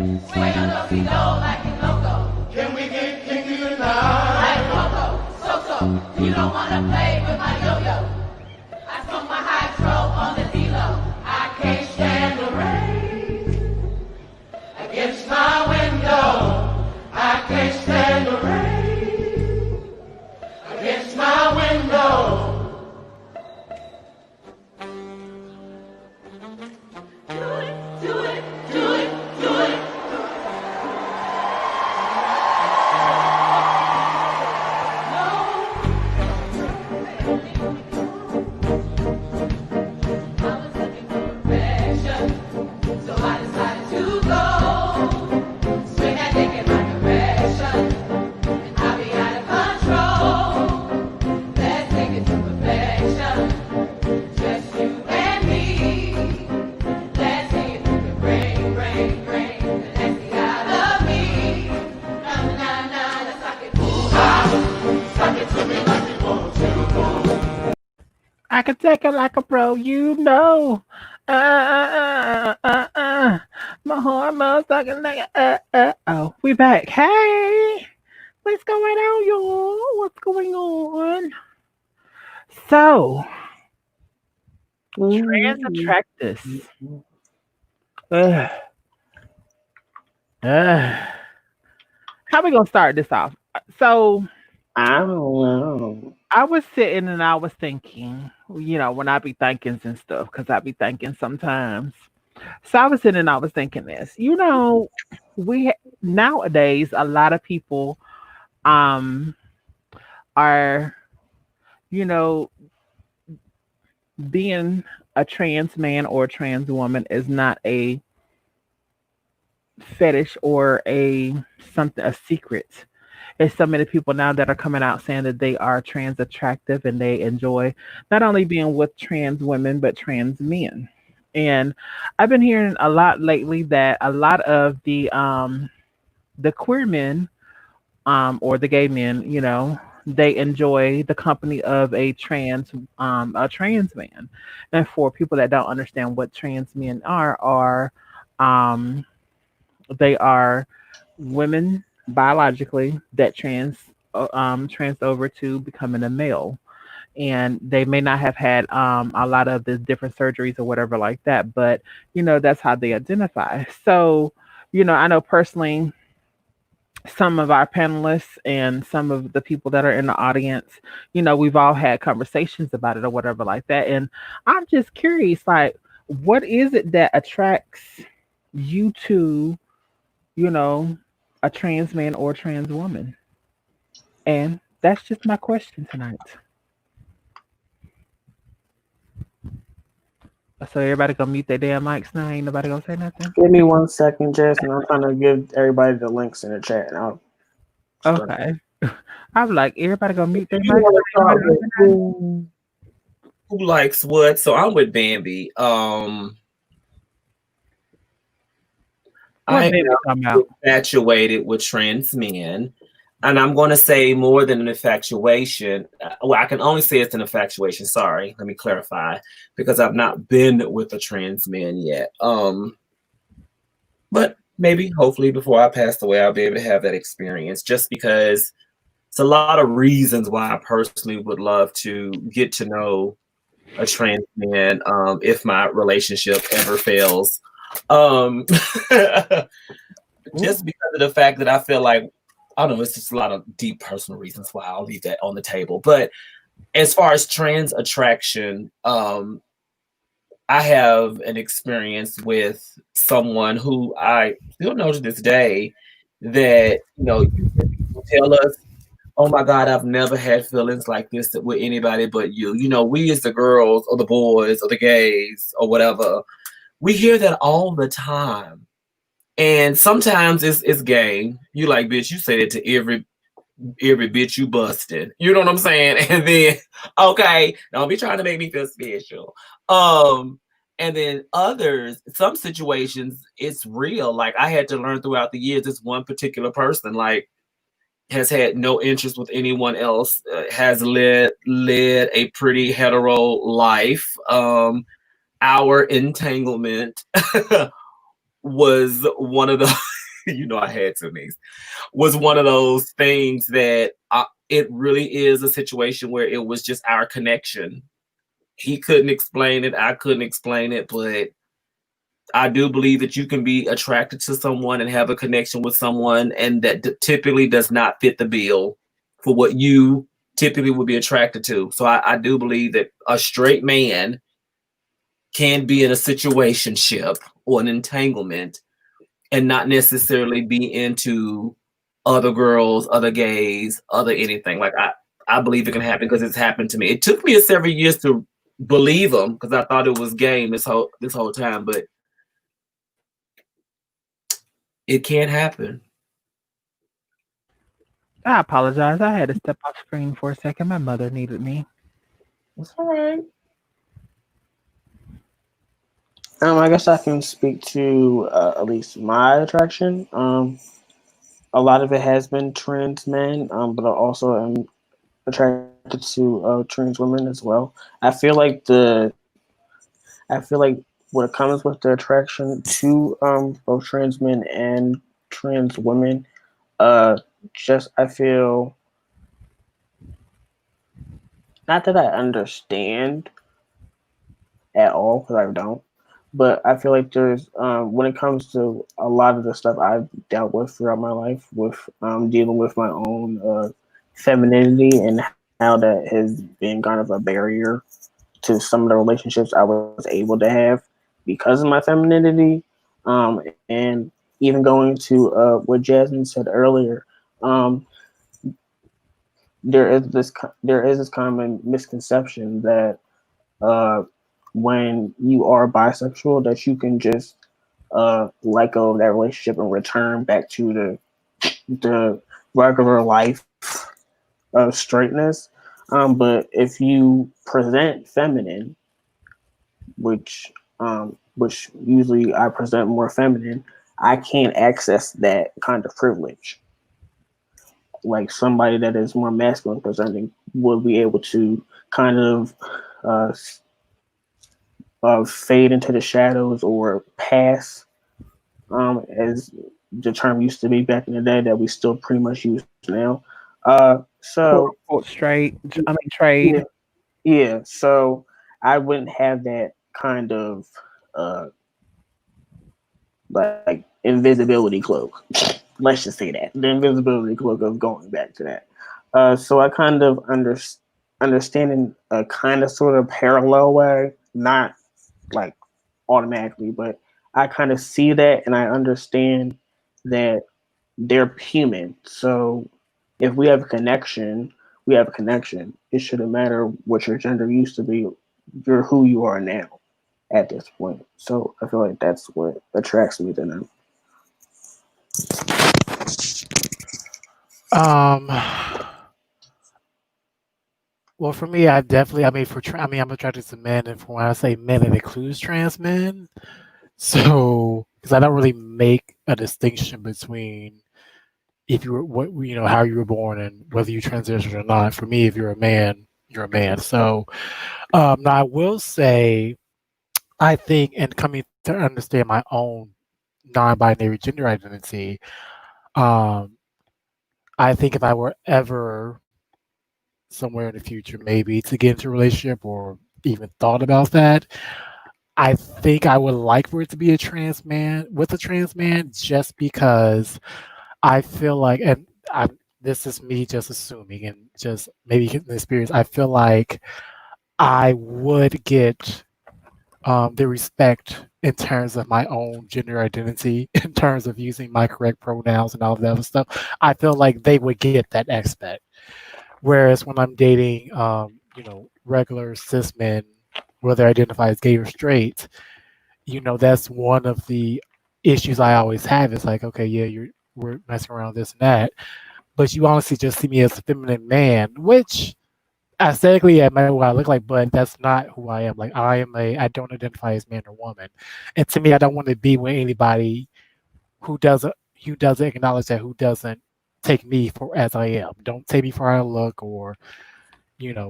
Swing your dopey dough like you loco. Can we get kinky tonight? Like Coco, so, you don't wanna play with my yo-yo. I smoke my hydro on the D-Lo. I can't stand the rain against my window. I can't stand the rain against my window. Do it, do it, do it. I can take it like a pro, you know. My hormones talking like oh, we back. Hey, what's going on, y'all? What's going on? So, trans attractors. Ugh. Ugh. How we gonna start this off? So, I don't know. I was sitting and I was thinking, when I be thinking and stuff, because I be thinking sometimes. So I was sitting and I was thinking this. Nowadays a lot of people um are, you know, being a trans man or a trans woman is not a fetish or a secret. There's so many people now that are coming out saying that they are trans attractive and they enjoy not only being with trans women but trans men. And I've been hearing a lot lately that a lot of the queer men or the gay men, they enjoy the company of a trans man. And for people that don't understand what trans men are um they are women biologically that trans over to becoming a male, and they may not have had a lot of the different surgeries or whatever like that, but that's how they identify. So I know personally some of our panelists and some of the people that are in the audience, we've all had conversations about it or whatever like that, and I'm just curious, like, what is it that attracts you to you know, a trans man or a trans woman? And that's just my question tonight. So everybody gonna mute their damn mics now. Ain't nobody gonna say nothing. Give me 1 second, Jason. I'm trying to give everybody the links in the chat. Now. Okay. I'm like, everybody gonna mute their You mics. wanna Ain't nobody talk gonna say nothing? Who likes what? So I'm with Bambi. What I am baby talking about? infatuated with trans men. And I'm going to say more than an infatuation. Well, I can only say it's an infatuation. Sorry, let me clarify, because I've not been with a trans man yet. But maybe, hopefully, before I pass away, I'll be able to have that experience. Just because it's a lot of reasons why I personally would love to get to know a trans man if my relationship ever fails. Just because of the fact that I feel like, I don't know, it's just a lot of deep personal reasons why. I'll leave that on the table. But as far as trans attraction, I have an experience with someone who I still know to this day that, people tell us, oh my God, I've never had feelings like this with anybody but you. We as the girls or the boys or the gays or whatever, we hear that all the time. And sometimes it's gay. You like, bitch, you say that to every bitch you busted. You know what I'm saying? And then, okay, don't be trying to make me feel special. And then some situations, it's real. Like, I had to learn throughout the years, this one particular person, like, has had no interest with anyone else, has led a pretty hetero life. Our entanglement was one of the you know I had to niece, was one of those things that it really is a situation where it was just our connection. He couldn't explain it, I couldn't explain it, but I do believe that you can be attracted to someone and have a connection with someone, and that typically does not fit the bill for what you typically would be attracted to. So I do believe that a straight man can be in a situationship or an entanglement and not necessarily be into other girls, other gays, other anything. Like I believe it can happen because it's happened to me. It took me several years to believe him because I thought it was game this whole time, but it can't happen. I apologize. I had to step off screen for a second. My mother needed me. That's all right. I guess I can speak to at least my attraction. A lot of it has been trans men, but I also am attracted to trans women as well. I feel like what comes with the attraction to both trans men and trans women, uh, just I feel not that I understand at all because I don't. But I feel like there's when it comes to a lot of the stuff I've dealt with throughout my life, with dealing with my own femininity and how that has been kind of a barrier to some of the relationships I was able to have because of my femininity, and even going to what Jasmine said earlier, um, there is this common misconception that uh, when you are bisexual that you can just let go of that relationship and return back to the regular life of straightness. But if you present feminine, which usually I present more feminine, I can't access that kind of privilege. Like somebody that is more masculine presenting will be able to kind of uh, fade into the shadows or pass, as the term used to be back in the day that we still pretty much use now. So Quote unquote straight. I mean yeah, trade. yeah. So I wouldn't have that kind of uh, like invisibility cloak. Let's just say that the invisibility cloak of going back to that. So I kind of understand in a kind of sort of parallel way, not like automatically, but I kind of see that and I understand that they're human. So if we have a connection, we have a connection. It shouldn't matter what your gender used to be. You're who you are now at this point. So I feel like that's what attracts me to them. Um, well, for me, I definitely, I mean, I'm attracted to men, and for when I say men, it includes trans men. So, because I don't really make a distinction between if you were how you were born and whether you transitioned or not. For me, if you're a man, you're a man. So, now I will say, I think, and coming to understand my own non-binary gender identity, um, I think if I were ever somewhere in the future, maybe to get into a relationship or even thought about that, I think I would like for it to be a trans man with a trans man just because I feel like, and this is me just assuming and just maybe getting the experience, I feel like I would get the respect in terms of my own gender identity, in terms of using my correct pronouns and all of that other stuff. I feel like they would get that aspect. Whereas when I'm dating, regular cis men, whether I identify as gay or straight, that's one of the issues I always have. Is like, okay, yeah, we're messing around this and that, but you honestly just see me as a feminine man, which aesthetically I might what I look like, but that's not who I am. Like I don't identify as man or woman, and to me, I don't want to be with anybody who doesn't acknowledge that, who doesn't take me for as I am. Don't take me for how I look or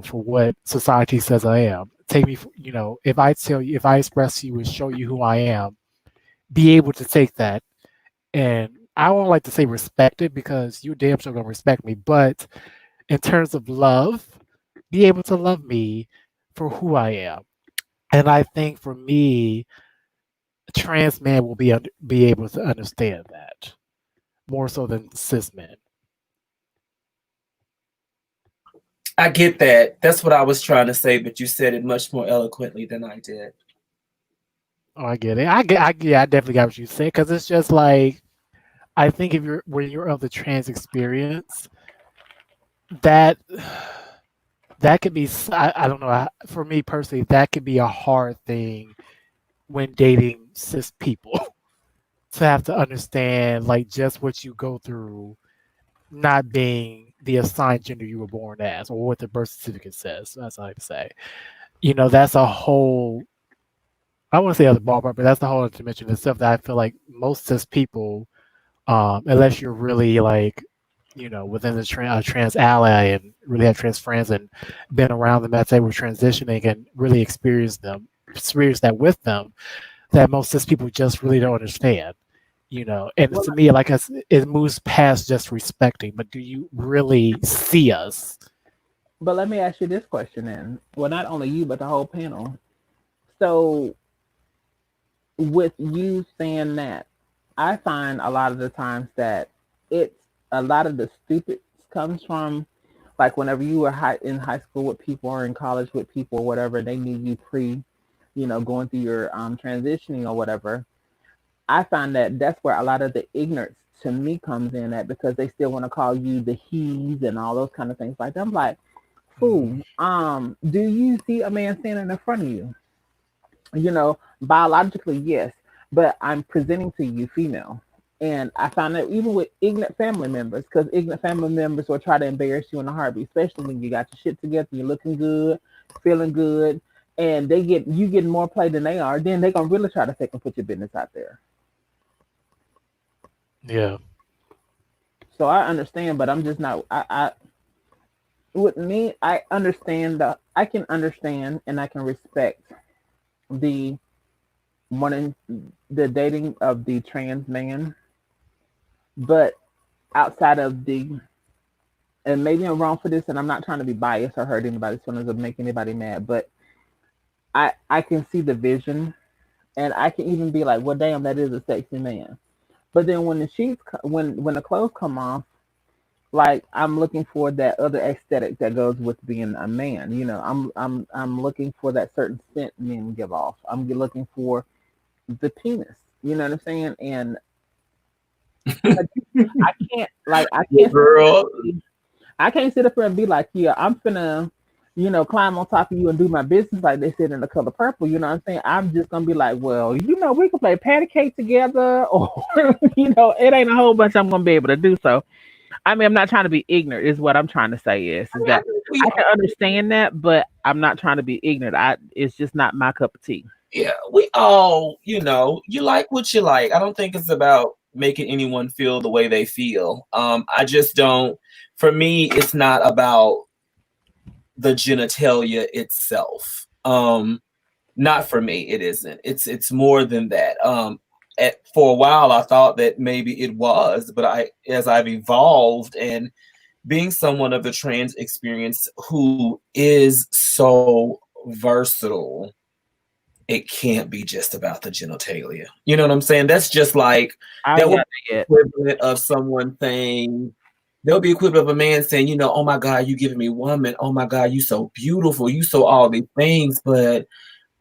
for what society says I am. Take me for, if I express to you and show you who I am, be able to take that and I won't like to say respect it because you damn sure gonna respect me, but in terms of love, be able to love me for who I am. And I think for me, a trans man will be able to understand that more so than cis men. I get that. That's what I was trying to say, but you said it much more eloquently than I did. Oh, I get it. Yeah, I definitely got what you said because it's just like I think if you're when you're of the trans experience, that that could be I don't know for me personally that could be a hard thing when dating cis people to have to understand like just what you go through not being the assigned gender you were born as or what the birth certificate says. That's what I like to say. That's a whole I want to say other ballpark, but that's the whole dimension itself that I feel like most cis people, unless you're really like, within the trans ally and really have trans friends and been around them as they were transitioning and really experience that with them, that most cis people just really don't understand. And Well, to me, like it moves past just respecting, but do you really see us? but let me ask you this question then. Well, not only you, but the whole panel. So, with you saying that, I find a lot of the times that it's a lot of the stupid comes from like whenever you were in high school with people or in college with people or whatever, they knew you going through your transitioning or whatever. I find that that's where a lot of the ignorance to me comes in at because they still want to call you the he's and all those kind of things like that. I'm like, fool, do you see a man standing in front of you? Biologically, yes, but I'm presenting to you female. And I found that even with ignorant family members, because ignorant family members will try to embarrass you in a heartbeat, especially when you got your shit together, you're looking good, feeling good, and they get you getting more play than they are, then they're gonna really try to take and put your business out there. Yeah. So I understand, but I'm just not. I with me, I understand the. I can understand and I can respect the wanting the dating of the trans man, but outside of the and maybe I'm wrong for this, and I'm not trying to be biased or hurt anybody's feelings or make anybody mad, but I can see the vision, and I can even be like, well, damn, that is a sexy man. But then when the sheets, when the clothes come off, like I'm looking for that other aesthetic that goes with being a man. I'm looking for that certain scent men give off. I'm looking for the penis. You know what I'm saying? And I can't like Girl. I can't sit up here and be like, yeah, I'm finna, climb on top of you and do my business like they said in The Color Purple. You know what I'm saying? I'm just gonna be like, well, we can play patty cake together, or it ain't a whole bunch I'm gonna be able to do. So, I mean, I'm not trying to be ignorant. Is what I'm trying to say is I that think I can understand that, but I'm not trying to be ignorant. It's just not my cup of tea. Yeah, we all, you like what you like. I don't think it's about making anyone feel the way they feel. I just don't. For me, it's not about the genitalia itself. Not for me, it isn't. It's more than that. For a while, I thought that maybe it was, but as I've evolved and being someone of the trans experience who is so versatile, it can't be just about the genitalia. You know what I'm saying? That's just like I that would got be it. equivalent of someone saying there'll be equivalent of a man saying, oh my God, you giving me woman. Oh my God, you so beautiful. You so all these things, but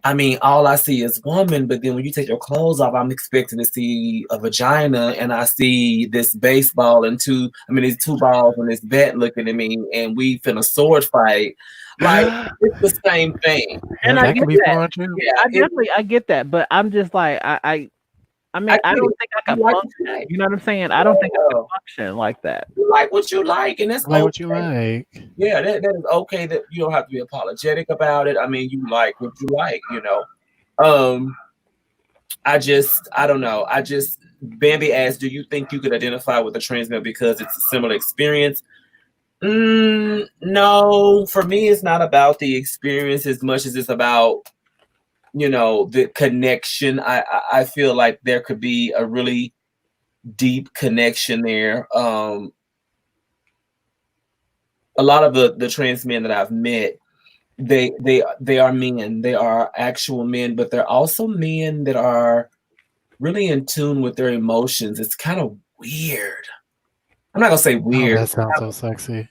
I mean, all I see is woman, but then when you take your clothes off, I'm expecting to see a vagina, and I see this baseball and these two balls and this bat looking at me, and we finna sword fight. Like, it's the same thing. And Yeah, I that get could be that. fun too. Yeah, I get that, but I'm just like I mean, I I get it. don't think I You could like what you function. like. You know what I'm saying? I don't think I could Yeah. function like that. You like what you like, and that's Like what you okay. like. Yeah, that is okay. That you don't have to be apologetic about it. I mean, you like what you like. Um, I don't know. Bambi asked, do you think you could identify with a trans man because it's a similar experience? No, for me, it's not about the experience as much as it's about, the connection. I feel like there could be a really deep connection there. A lot of the trans men that I've met, they are men. They are actual men, but they're also men that are really in tune with their emotions. It's kind of weird. I'm not gonna say Oh, weird. that sounds so sexy.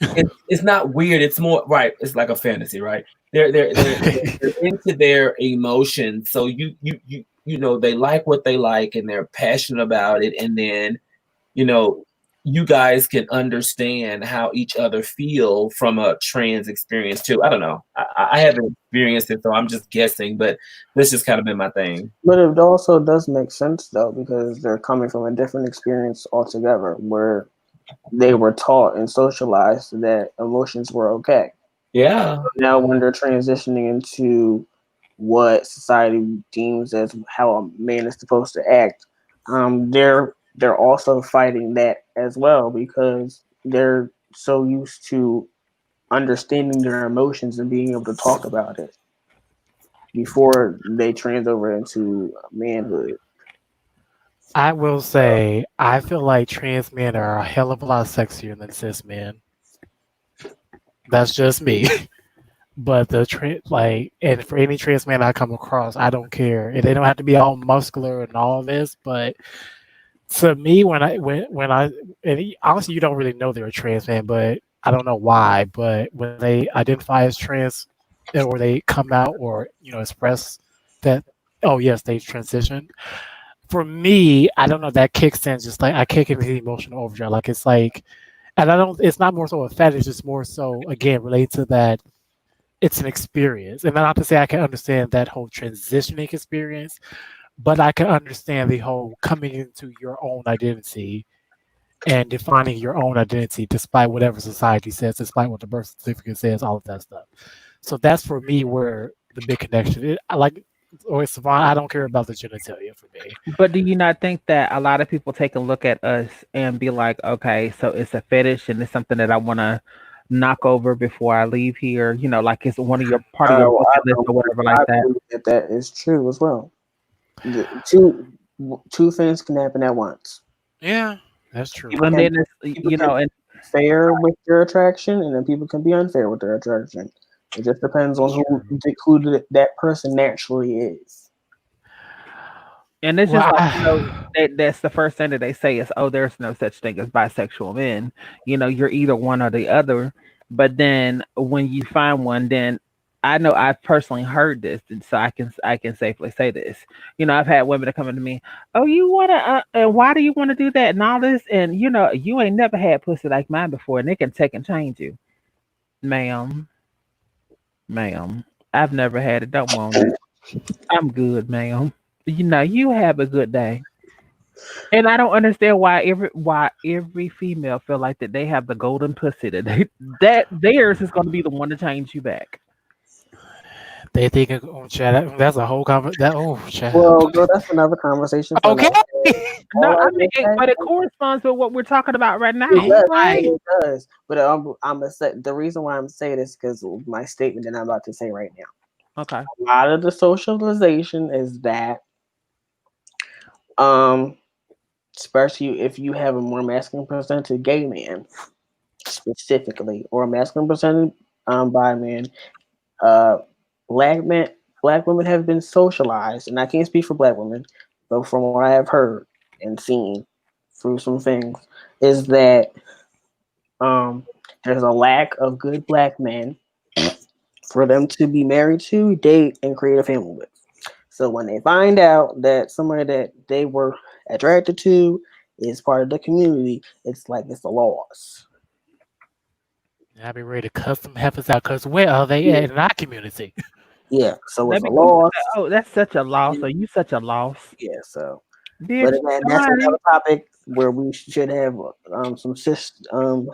It's not weird. It's more right. It's like a fantasy, right? They're into their emotions. So you know they like what they like and they're passionate about it. And then you know you guys can understand how each other feel from a trans experience too. I don't know. I haven't experienced it, so I'm just guessing. But this just kind of been my thing. But it also does make sense though, because they're coming from a different experience altogether, where they were taught and socialized that emotions were okay. Yeah. Now, when they're transitioning into what society deems as how a man is supposed to act, they're also fighting that as well, because they're so used to understanding their emotions and being able to talk about it before they trans over into manhood. I will say, I feel like trans men are a hell of a lot sexier than cis men. That's just me. But and for any trans man I come across, I don't care. And they don't have to be all muscular and all this, but to me, honestly, you don't really know they're a trans man, but I don't know why. But when they identify as trans, or they come out or express that, oh yes, they've transitioned. For me, I don't know, that kicks in, just like I kick into the emotional overdrive. Like it's like, and I don't. It's not more so a fetish. It's more so again related to that. It's an experience, and not to say I can understand that whole transitioning experience, but I can understand the whole coming into your own identity and defining your own identity despite whatever society says, despite what the birth certificate says, all of that stuff. So that's for me where the big connection is. I like, or Savon, I don't care about the genitalia for me. But do you not think that a lot of people take a look at us and be like, okay, so it's a fetish and it's something that I want to knock over before I leave here? You know, like it's one of your part of your I bucket list or whatever like that. believe that that is true as well. The two things can happen at once. Yeah, that's true. People And can then it's people you can know, and be fair with their attraction, and then people can be unfair with their attraction. It just depends on that person naturally is. it's just Well, like, that's the first thing that they say is, oh, there's no such thing as bisexual men. You know, you're either one or the other. But then when you find one, then I know I've personally heard this, and so I can safely say this. You know, I've had women that come to me, oh, you wanna, and why do you want to do that and all this, and you ain't never had pussy like mine before, and they can take and change you, ma'am, ma'am. I've never had it. Don't want it. I'm good, ma'am. You have a good day. And I don't understand why every female feel like that they have the golden pussy that theirs is going to be the one to change you back. they think, oh, chat. That's a whole that. Oh, chat. Well, girl, that's another conversation for Okay. another day. No, All I I mean, will say, but it corresponds with what we're talking about right it now. does, Like, it does. But I'm gonna say the reason why I'm saying this because my statement that I'm about to say right now. okay, A lot of the socialization is that, um, especially if you have a more masculine presented gay man specifically, or a masculine presented bi man, uh, black men, black women have been socialized, and I can't speak for black women, but from what I have heard and seen through some things, is that there's a lack of good black men for them to be married to, date, and create a family with. So when they find out that somebody that they were attracted to is part of the community, it's like it's a loss. I'll be ready to cuss some heifers out because where are they Yeah, at in our community? yeah. So let it's a me come. loss. Oh, that's such a loss. Are you such a loss, Yeah. So, but bitch? again, that's Bye. another topic where we should have some cis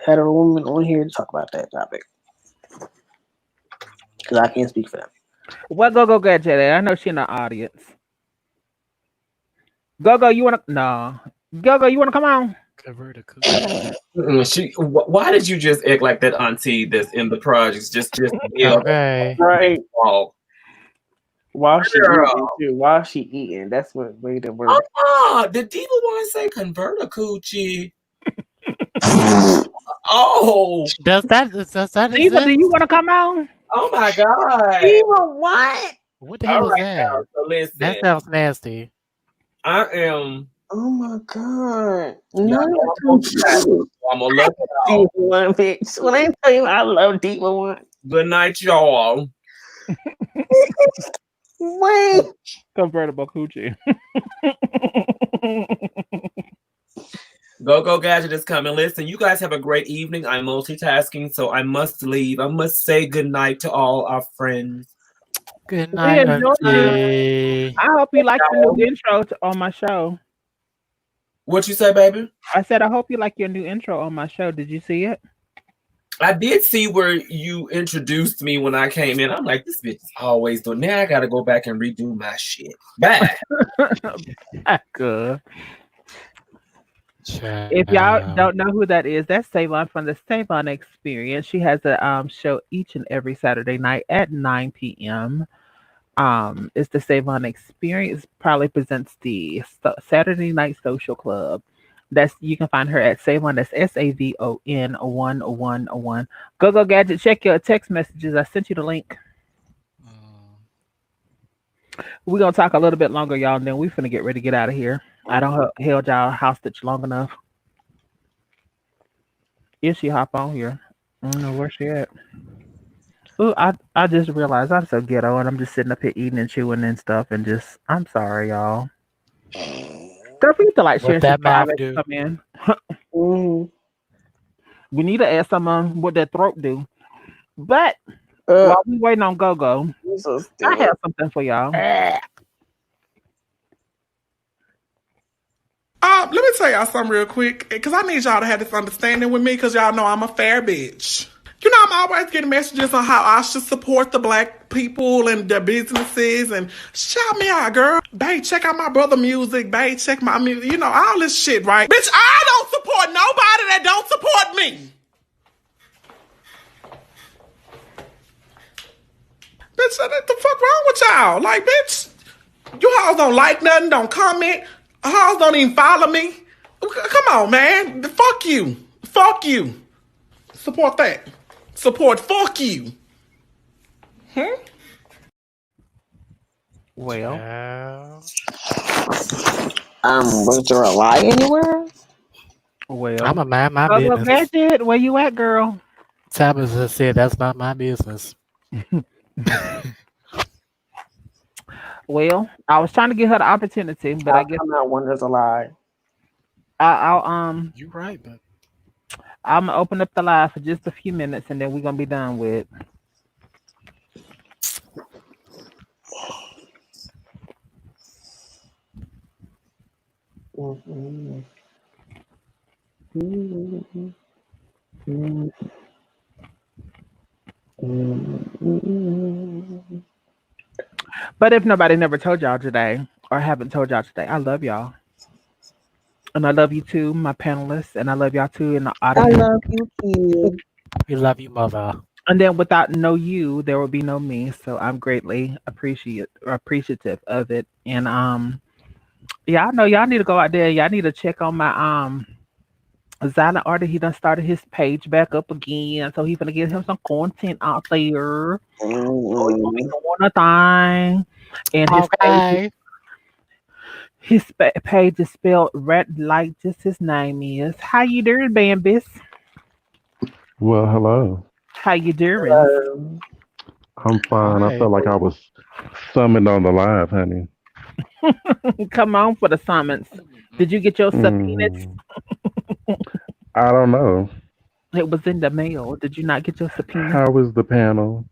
hetero women on here to talk about that topic because I can't speak for them. What go get Jetty? I know she in the audience. Go, you wanna? No. Go, you wanna come on? Convert a coochie. Why did you just act like that auntie that's in the projects? Just yell Okay. Right. all. While she eating Girl. too. While she eating. That's what made it work. Did Diva want to say convert a coochie? Oh, Does that Diva, do exist? you want to come on? oh my God. Diva, what? What the All hell is right now. that? So That listen, sounds nasty. I am Oh my god. y'all No, know I'm multitasking, so I'm gonna love Diva y'all. one, bitch. When I tell you I love Diva one. Good night, y'all. Wait. Convertible coochie. Go Gadget is coming. Listen, you guys have a great evening. I'm multitasking, so I must leave. I must say good night to all our friends. Good We night, enjoyed you. Auntie. I hope you like the new Y'all. intro on my show. What you say, baby? I said I hope you like your new intro on my show. Did you see it? I did see where you introduced me when I came in. I'm like, this bitch is always doing. Now I gotta go back and redo my shit. Bye. Good. If y'all Ciao. don't know who that is, that's Savon from the Savon Experience. She has a show each and every Saturday night at 9 p.m. It's the Savon Experience. Probably presents the Saturday Night Social Club. That's you can find her at Savon. That's SAVON 111. Go Gadget. Check your text messages. I sent you the link. Mm. We're gonna talk a little bit longer, y'all, and then we finna get ready to get out of here. I don't held y'all hostage long enough. If she hop on here, I don't know where she at. Ooh, I just realized I'm so ghetto, and I'm just sitting up here eating and chewing and stuff, and just I'm sorry, y'all. Don't forget to like, share, What and that subscribe mouth as you do? come in. Mm. We need to ask someone what their throat do. But Uh, while we waiting on Go, you so I stupid. have something for y'all. Let me tell y'all something real quick, because I need y'all to have this understanding with me, because y'all know I'm a fair bitch. You know, I'm always getting messages on how I should support the black people and their businesses, and shout me out, girl. Babe, check out my brother music. Babe, check my music. You know, all this shit, right? Bitch, I don't support nobody that don't support me. Bitch, what the fuck wrong with y'all? Like, bitch, you hoes don't like nothing, don't comment. Hoes don't even follow me. Come on, man. Fuck you. Fuck you. Support that. Support fuck you. Well, Ciao. Was there a lie anywhere? I'm well, a mind my Go business. Gadget, where you at, girl? Tabitha said that's not my business. Well, I was trying to give her the opportunity, but I I'll guess come out when there's a lie. I'll You right, but I'm gonna open up the live for just a few minutes, and then we're gonna be done with. Mm-hmm. But if nobody never told y'all today, or haven't told y'all today, I love y'all, and I love you too, my panelists, and I love y'all too in the I audience. love you, kid. we love you, mother. And then without no you, there will be no me. So I'm greatly appreciative of it. And yeah, I know y'all need to go out there. Y'all need to check on my Silent Artist. He done started his page back up again, so he's gonna get him some content out there. So he's gonna be Mm-hmm. doing a thing. And Okay. page is spelled red like just his name is. How you doing, Bambis? Well, hello. How you doing? I'm fine. I Hi. felt like I was summoned on the live, honey. Come on for the summons. Did you get your subpoenas? Mm, I don't know. It was in the mail. Did you not get your subpoenas? How is the panel?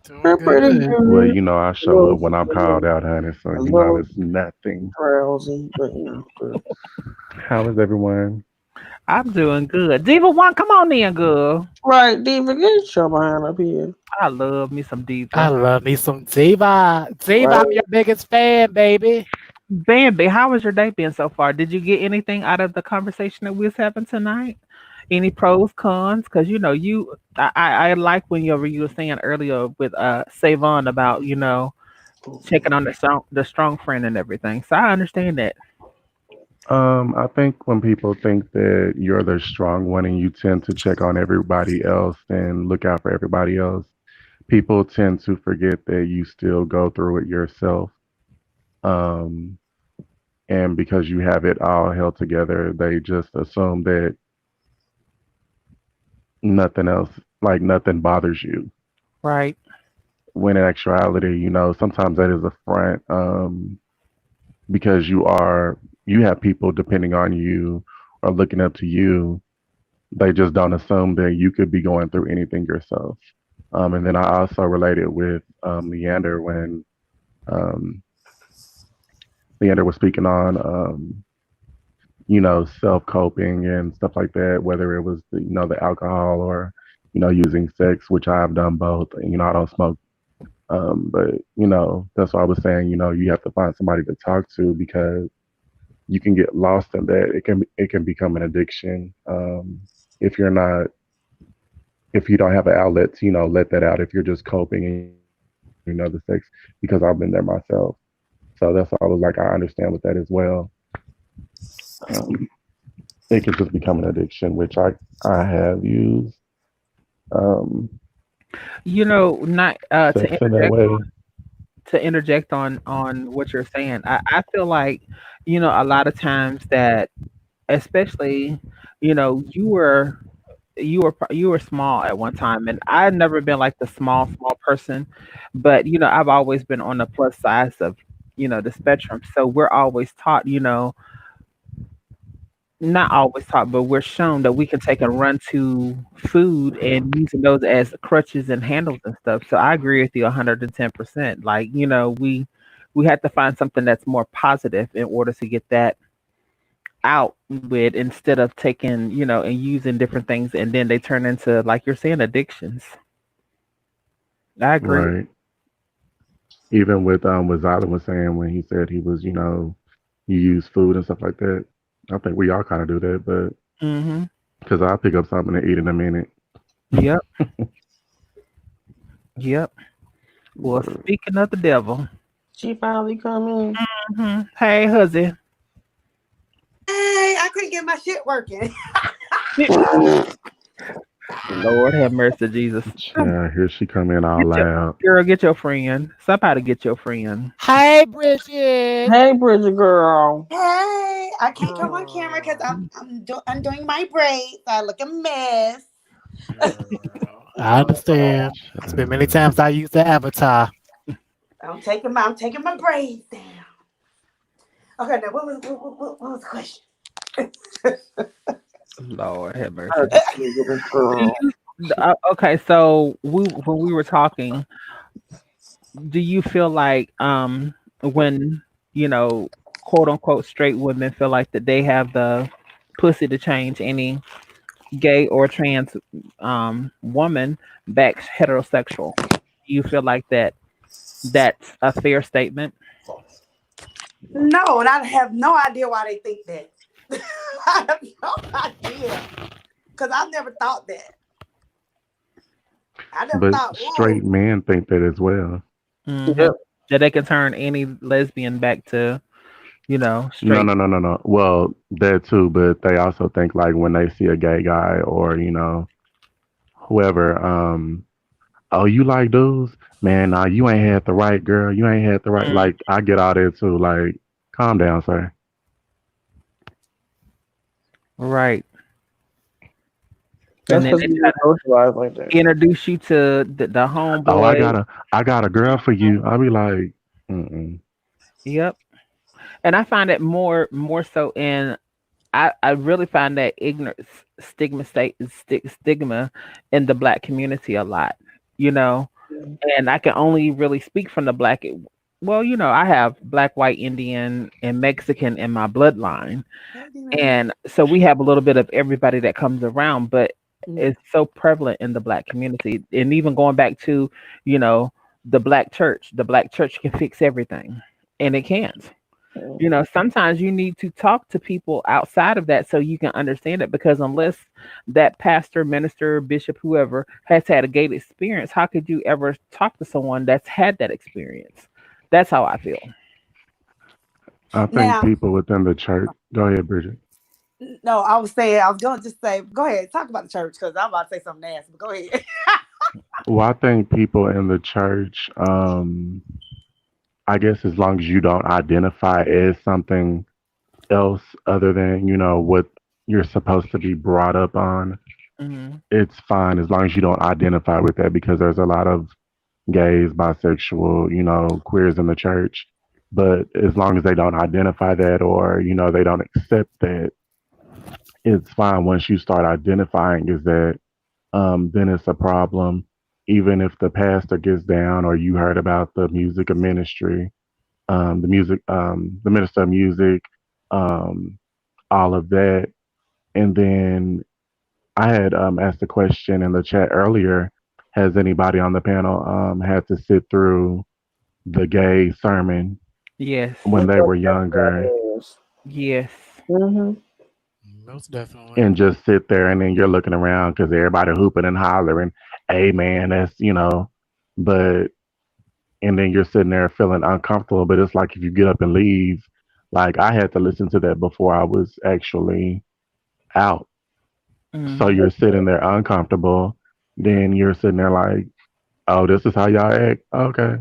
Doing We're pretty good. Well, good. you know, I A show up little, when I'm a called little, out, honey. So, a you know, little it's nothing. drowsy, but you know, good. How is everyone? I'm doing good. Diva One, come on in, girl. Right, Diva, get your behind up here. I love me some I Diva. love me some Ziva. Ziva, Right. I'm your biggest fan, baby. Bambi, how was your day been so far? Did you get anything out of the conversation that we was having tonight? Any pros, cons? Because I like when you were saying earlier with Savon about checking on the strong friend and everything. So I understand that. I think when people think that you're the strong one and you tend to check on everybody else and look out for everybody else, people tend to forget that you still go through it yourself. Um, and because you have it all held together, they just assume that nothing else, like nothing bothers you. Right. When in actuality, sometimes that is a front, because you have people depending on you or looking up to you. They just don't assume that you could be going through anything yourself. And then I also related with Leander when um, Leander was speaking on, self coping and stuff like that, whether it was the alcohol or using sex, which I've done both. I don't smoke, but that's what I was saying. You have to find somebody to talk to because you can get lost in that. It can become an addiction, if you're not if you don't have an outlet to let that out. If you're just coping and the sex, because I've been there myself. So that's why I was like, I understand with that as well. Um, it could just become an addiction, which I have used Not sex in that way. to interject on what you're saying. I feel like a lot of times that, especially, you were small at one time, and I've never been like the small person, but I've always been on the plus size of the spectrum. So we're always taught, not always taught, but we're shown that we can take and run to food and using those as crutches and handles and stuff. So I agree with you 110%. Like, we have to find something that's more positive in order to get that out with, instead of taking, and using different things, and then they turn into, like you're saying, addictions. I agree. Right. Even with what Zyla was saying when he said he was, you use food and stuff like that. I think we all kind of do that, but Mhm. because I'll pick up something to eat in a minute. Yep. Yep. Well, But speaking of the devil. She finally come in. Hey, huzzy. Hey, I couldn't get my shit working. Lord have mercy, Jesus. yeah, here she come in all Get your loud. girl, get your friend. Somebody get your friend. Hi, Bridget. Hey, Bridget girl. Hey, I can't come on camera because Girl. I'm doing my braids. So I look a mess. Girl. I understand. It's been many times I used the avatar. I'm taking my braids down. Okay, now what was the question? Lord have Her mercy. Bridget Do girl. you okay, so when we were talking, do you feel like when quote unquote straight women feel like that they have the pussy to change any gay or trans woman back heterosexual? Do you feel like that's a fair statement? No, and I have no idea why they think that. I have no idea because I've never thought that. I never But thought, straight whoa. men think that as well. Hmm. Yep. That they can turn any lesbian back to No, straight. no, no, no, no. Well, that too, but they also think like when they see a gay guy or whoever, oh, you like dudes? Man, nah, you ain't had the right girl. You ain't had the right. Mm, Like I get all that too. Like, calm down, sir. right. And That's then because they we try were socialized like that. to introduce you to the Oh, homeboy. I got a girl for you. I'll be like, mm-mm. Yep. And I find it more so in, I really find that ignorance stigma in the black community a lot, you know. And I can only really speak from the black. Well, I have black, white, Indian, and Mexican in my bloodline, Hey, D-Man. and so we have a little bit of everybody that comes around. But Mm. it's so prevalent in the black community, and even going back to you know the black church. The black church can fix everything, and it can't. Sometimes you need to talk to people outside of that so you can understand it. Because unless that pastor, minister, bishop, whoever has had a gay experience, how could you ever talk to someone that's had that experience? That's how I feel. I think Now, people within the church. Go ahead, Bridget. no, I was saying I was going to just say, go ahead, talk about the church because I'm about to say something nasty. But go ahead. Well, I think people in the church. I guess as long as you don't identify as something else other than what you're supposed to be brought up on, Hmm. it's fine as long as you don't identify with that because there's a lot of gays, bisexual, queers in the church. But as long as they don't identify that or, they don't accept that, it's fine. Once you start identifying as that, then it's a problem. Even if the pastor gets down or you heard about the music of ministry, the minister of music, um, all of that. And then I had asked a question in the chat earlier. Has anybody on the panel had to sit through the gay sermon Yes. when they were younger Yes. Yes. Mm-hmm. Most definitely. and just sit there and then you're looking around because everybody hooping and hollering, "Amen." But and then you're sitting there feeling uncomfortable. But it's like if you get up and leave, like I had to listen to that before I was actually out. So Hmm. you're sitting there uncomfortable. Then you're sitting there like, "Oh, this is how y'all act." Okay.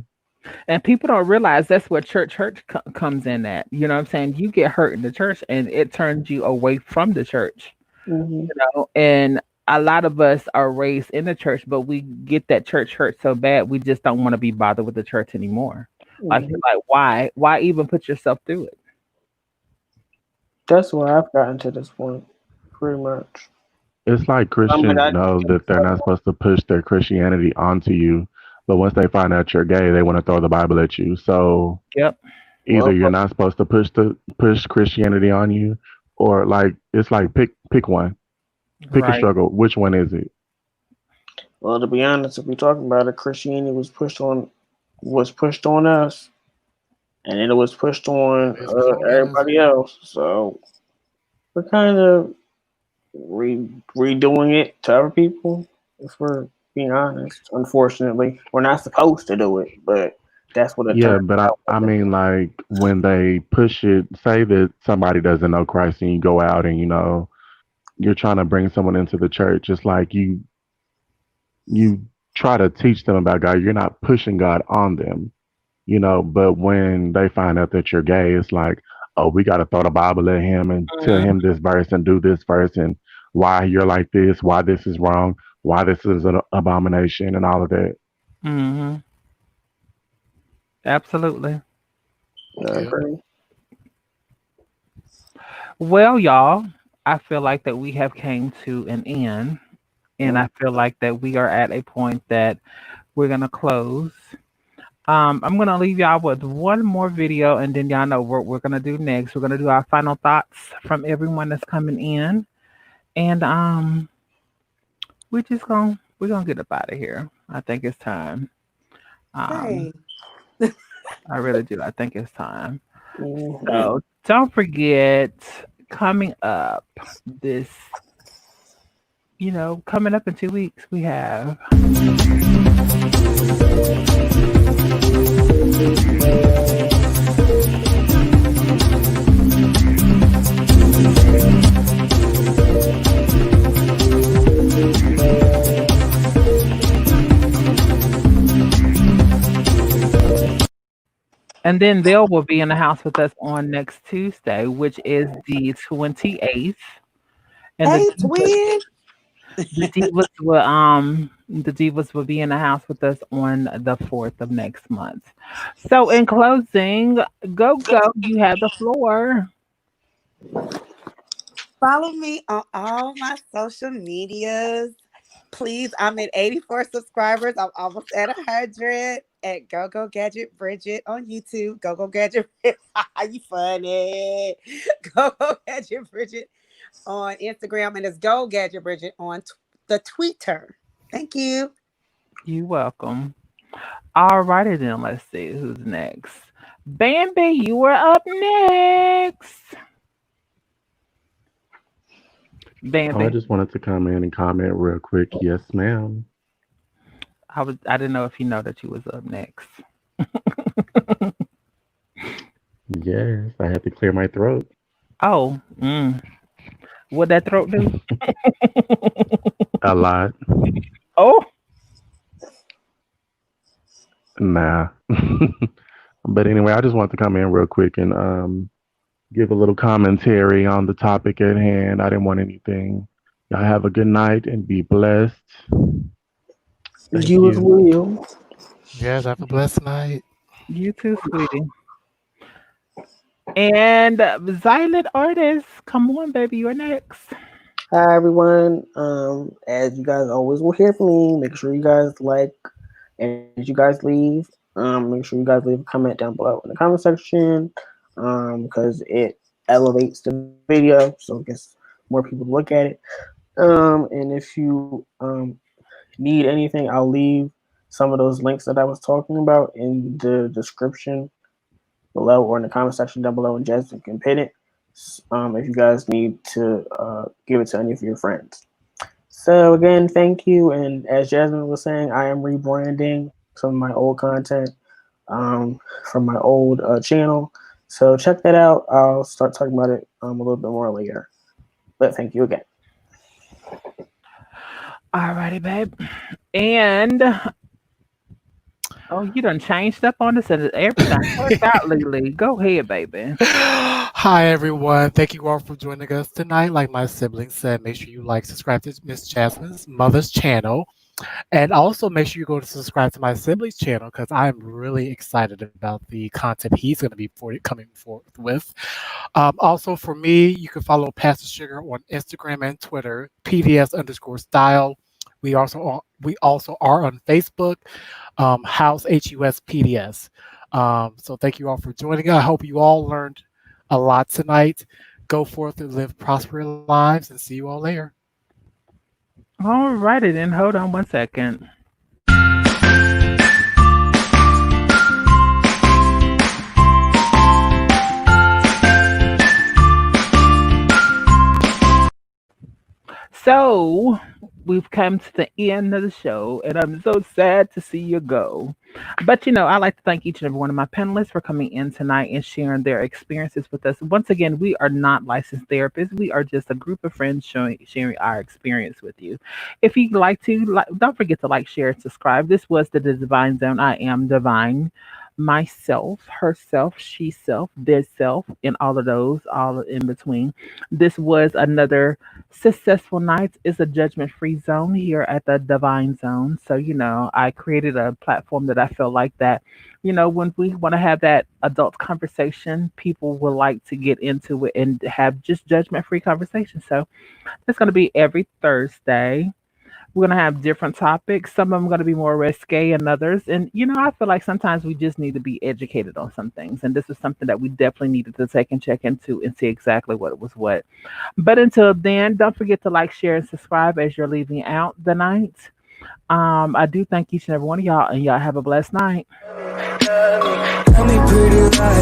And people don't realize that's where church comes in at. You know what I'm saying? You get hurt in the church and it turns you away from the church. Mm-hmm. And a lot of us are raised in the church, but we get that church hurt so bad we just don't want to be bothered with the church anymore. Like Mm-hmm. you're like, why even put yourself through it? That's why I've gotten to this point, pretty much. It's like I mean, Christians I know that they're not supposed to push their Christianity onto you, but once they find out you're gay, they want to throw the Bible at you. So Yep. either well, you're not supposed to push Christianity on you, or like it's like pick one, pick a Right. struggle. Which one is it? well, to be honest, if we're talking about it, Christianity was pushed on us, and then it was pushed on It's on us. everybody else. So we're kind of redoing it to other people. If we're being honest, unfortunately, we're not supposed to do it, but that's what it Yeah, turns but I out. I mean like when they push it, say that somebody doesn't know Christ and you go out and you're trying to bring someone into the church. It's like you try to teach them about God. You're not pushing God on them. But when they find out that you're gay, it's like, oh, we got to throw the Bible at him and tell Hmm. him this verse and do this verse and why you're like this, why this is wrong, why this is an abomination, and all of that. Hmm. Absolutely. I Yep. agree. Well, y'all, I feel like that we have came to an end, and Mm. I feel like that we are at a point that we're gonna close. I'm gonna leave y'all with one more video, and then y'all know what we're gonna do next. We're gonna do our final thoughts from everyone that's coming in, and we're gonna get up out of here. I think it's time. Um, Hey, I really do. I think it's time. Mhm. So don't forget, coming up this, coming up in 2 weeks, we have. And then Bill will be in the house with us on next Tuesday, which is the 28th. And hey, twin. the divas will be in the house with us on the 4th of next month. So in closing, go, you have the floor. Follow me on all my social medias. Please, I'm at 84 subscribers. I'm almost at 100 at Go Go Gadget Bridget on YouTube. Go Go Gadget Bridget. You funny. Go Go Gadget Bridget on Instagram. And it's Go Gadget Bridget on the Twitter. Thank you. You welcome. All righty then, let's see who's next. Bambi, you are up next. Oh, I Bambi. just wanted to come in and comment real quick. Yes, ma'am. I didn't know if you know that you was up next. Yes, I had to clear my throat. Oh, what that throat do? A lot. Oh, Nah. But anyway, I just wanted to come in real quick and give a little commentary on the topic at hand. I didn't want anything. Y'all have a good night and be blessed. Thank You as you. well. Yes, have a blessed night. you too, sweetie. And Silent Artist, come on, baby, you're next. Hi everyone. As you guys always will hear from me, make sure you guys like and as you guys leave. Make sure you guys leave a comment down below in the comment section. Because it elevates the video, so it gets more people to look at it. And if you need anything, I'll leave some of those links that I was talking about in the description below or in the comment section down below, and Jasmine can pin it if you guys need to give it to any of your friends. So again, thank you. And as Jasmine was saying, I am rebranding some of my old content from my old channel. So check that out. I'll start talking about it a little bit more later. But thank you again. Alrighty, babe. And oh, you done changed up on us and everything worked out, Lily. Go ahead, baby. Hi, everyone. Thank you all for joining us tonight. Like my siblings said, make sure you like, subscribe to Miss Jasmine's mother's channel. And also make sure you go to subscribe to my siblings channel because I'm really excited about the content he's going to be coming forth with. Also, for me, you can follow Pastor Sugar on Instagram and Twitter, PDS_style. We also are on Facebook, House HUS PDS. So thank you all for joining. I hope you all learned a lot tonight. Go forth and live prosperous lives, and see you all later. Alrighty then, hold on one second. So we've come to the end of the show, and I'm so sad to see you go. But I like to thank each and every one of my panelists for coming in tonight and sharing their experiences with us. Once again, we are not licensed therapists; we are just a group of friends sharing our experience with you. If you'd like to, don't forget to like, share, and subscribe. This was the Divine Zone. I am Divine. Myself, herself, she self, their self, and all of those, all in between. This was another successful nights is a judgment free zone here at the Divine Zone. So, I created a platform that I feel like that, when we want to have that adult conversation, people will like to get into it and have just judgment free conversation. So, it's going to be every Thursday. We're going to have different topics. Some of them are going to be more risque and others. And, I feel like sometimes we just need to be educated on some things. And this is something that we definitely needed to take and check into and see exactly what was what. But until then, don't forget to like, share, and subscribe as you're leaving out the night. I do thank each and every one of y'all, and y'all have a blessed night.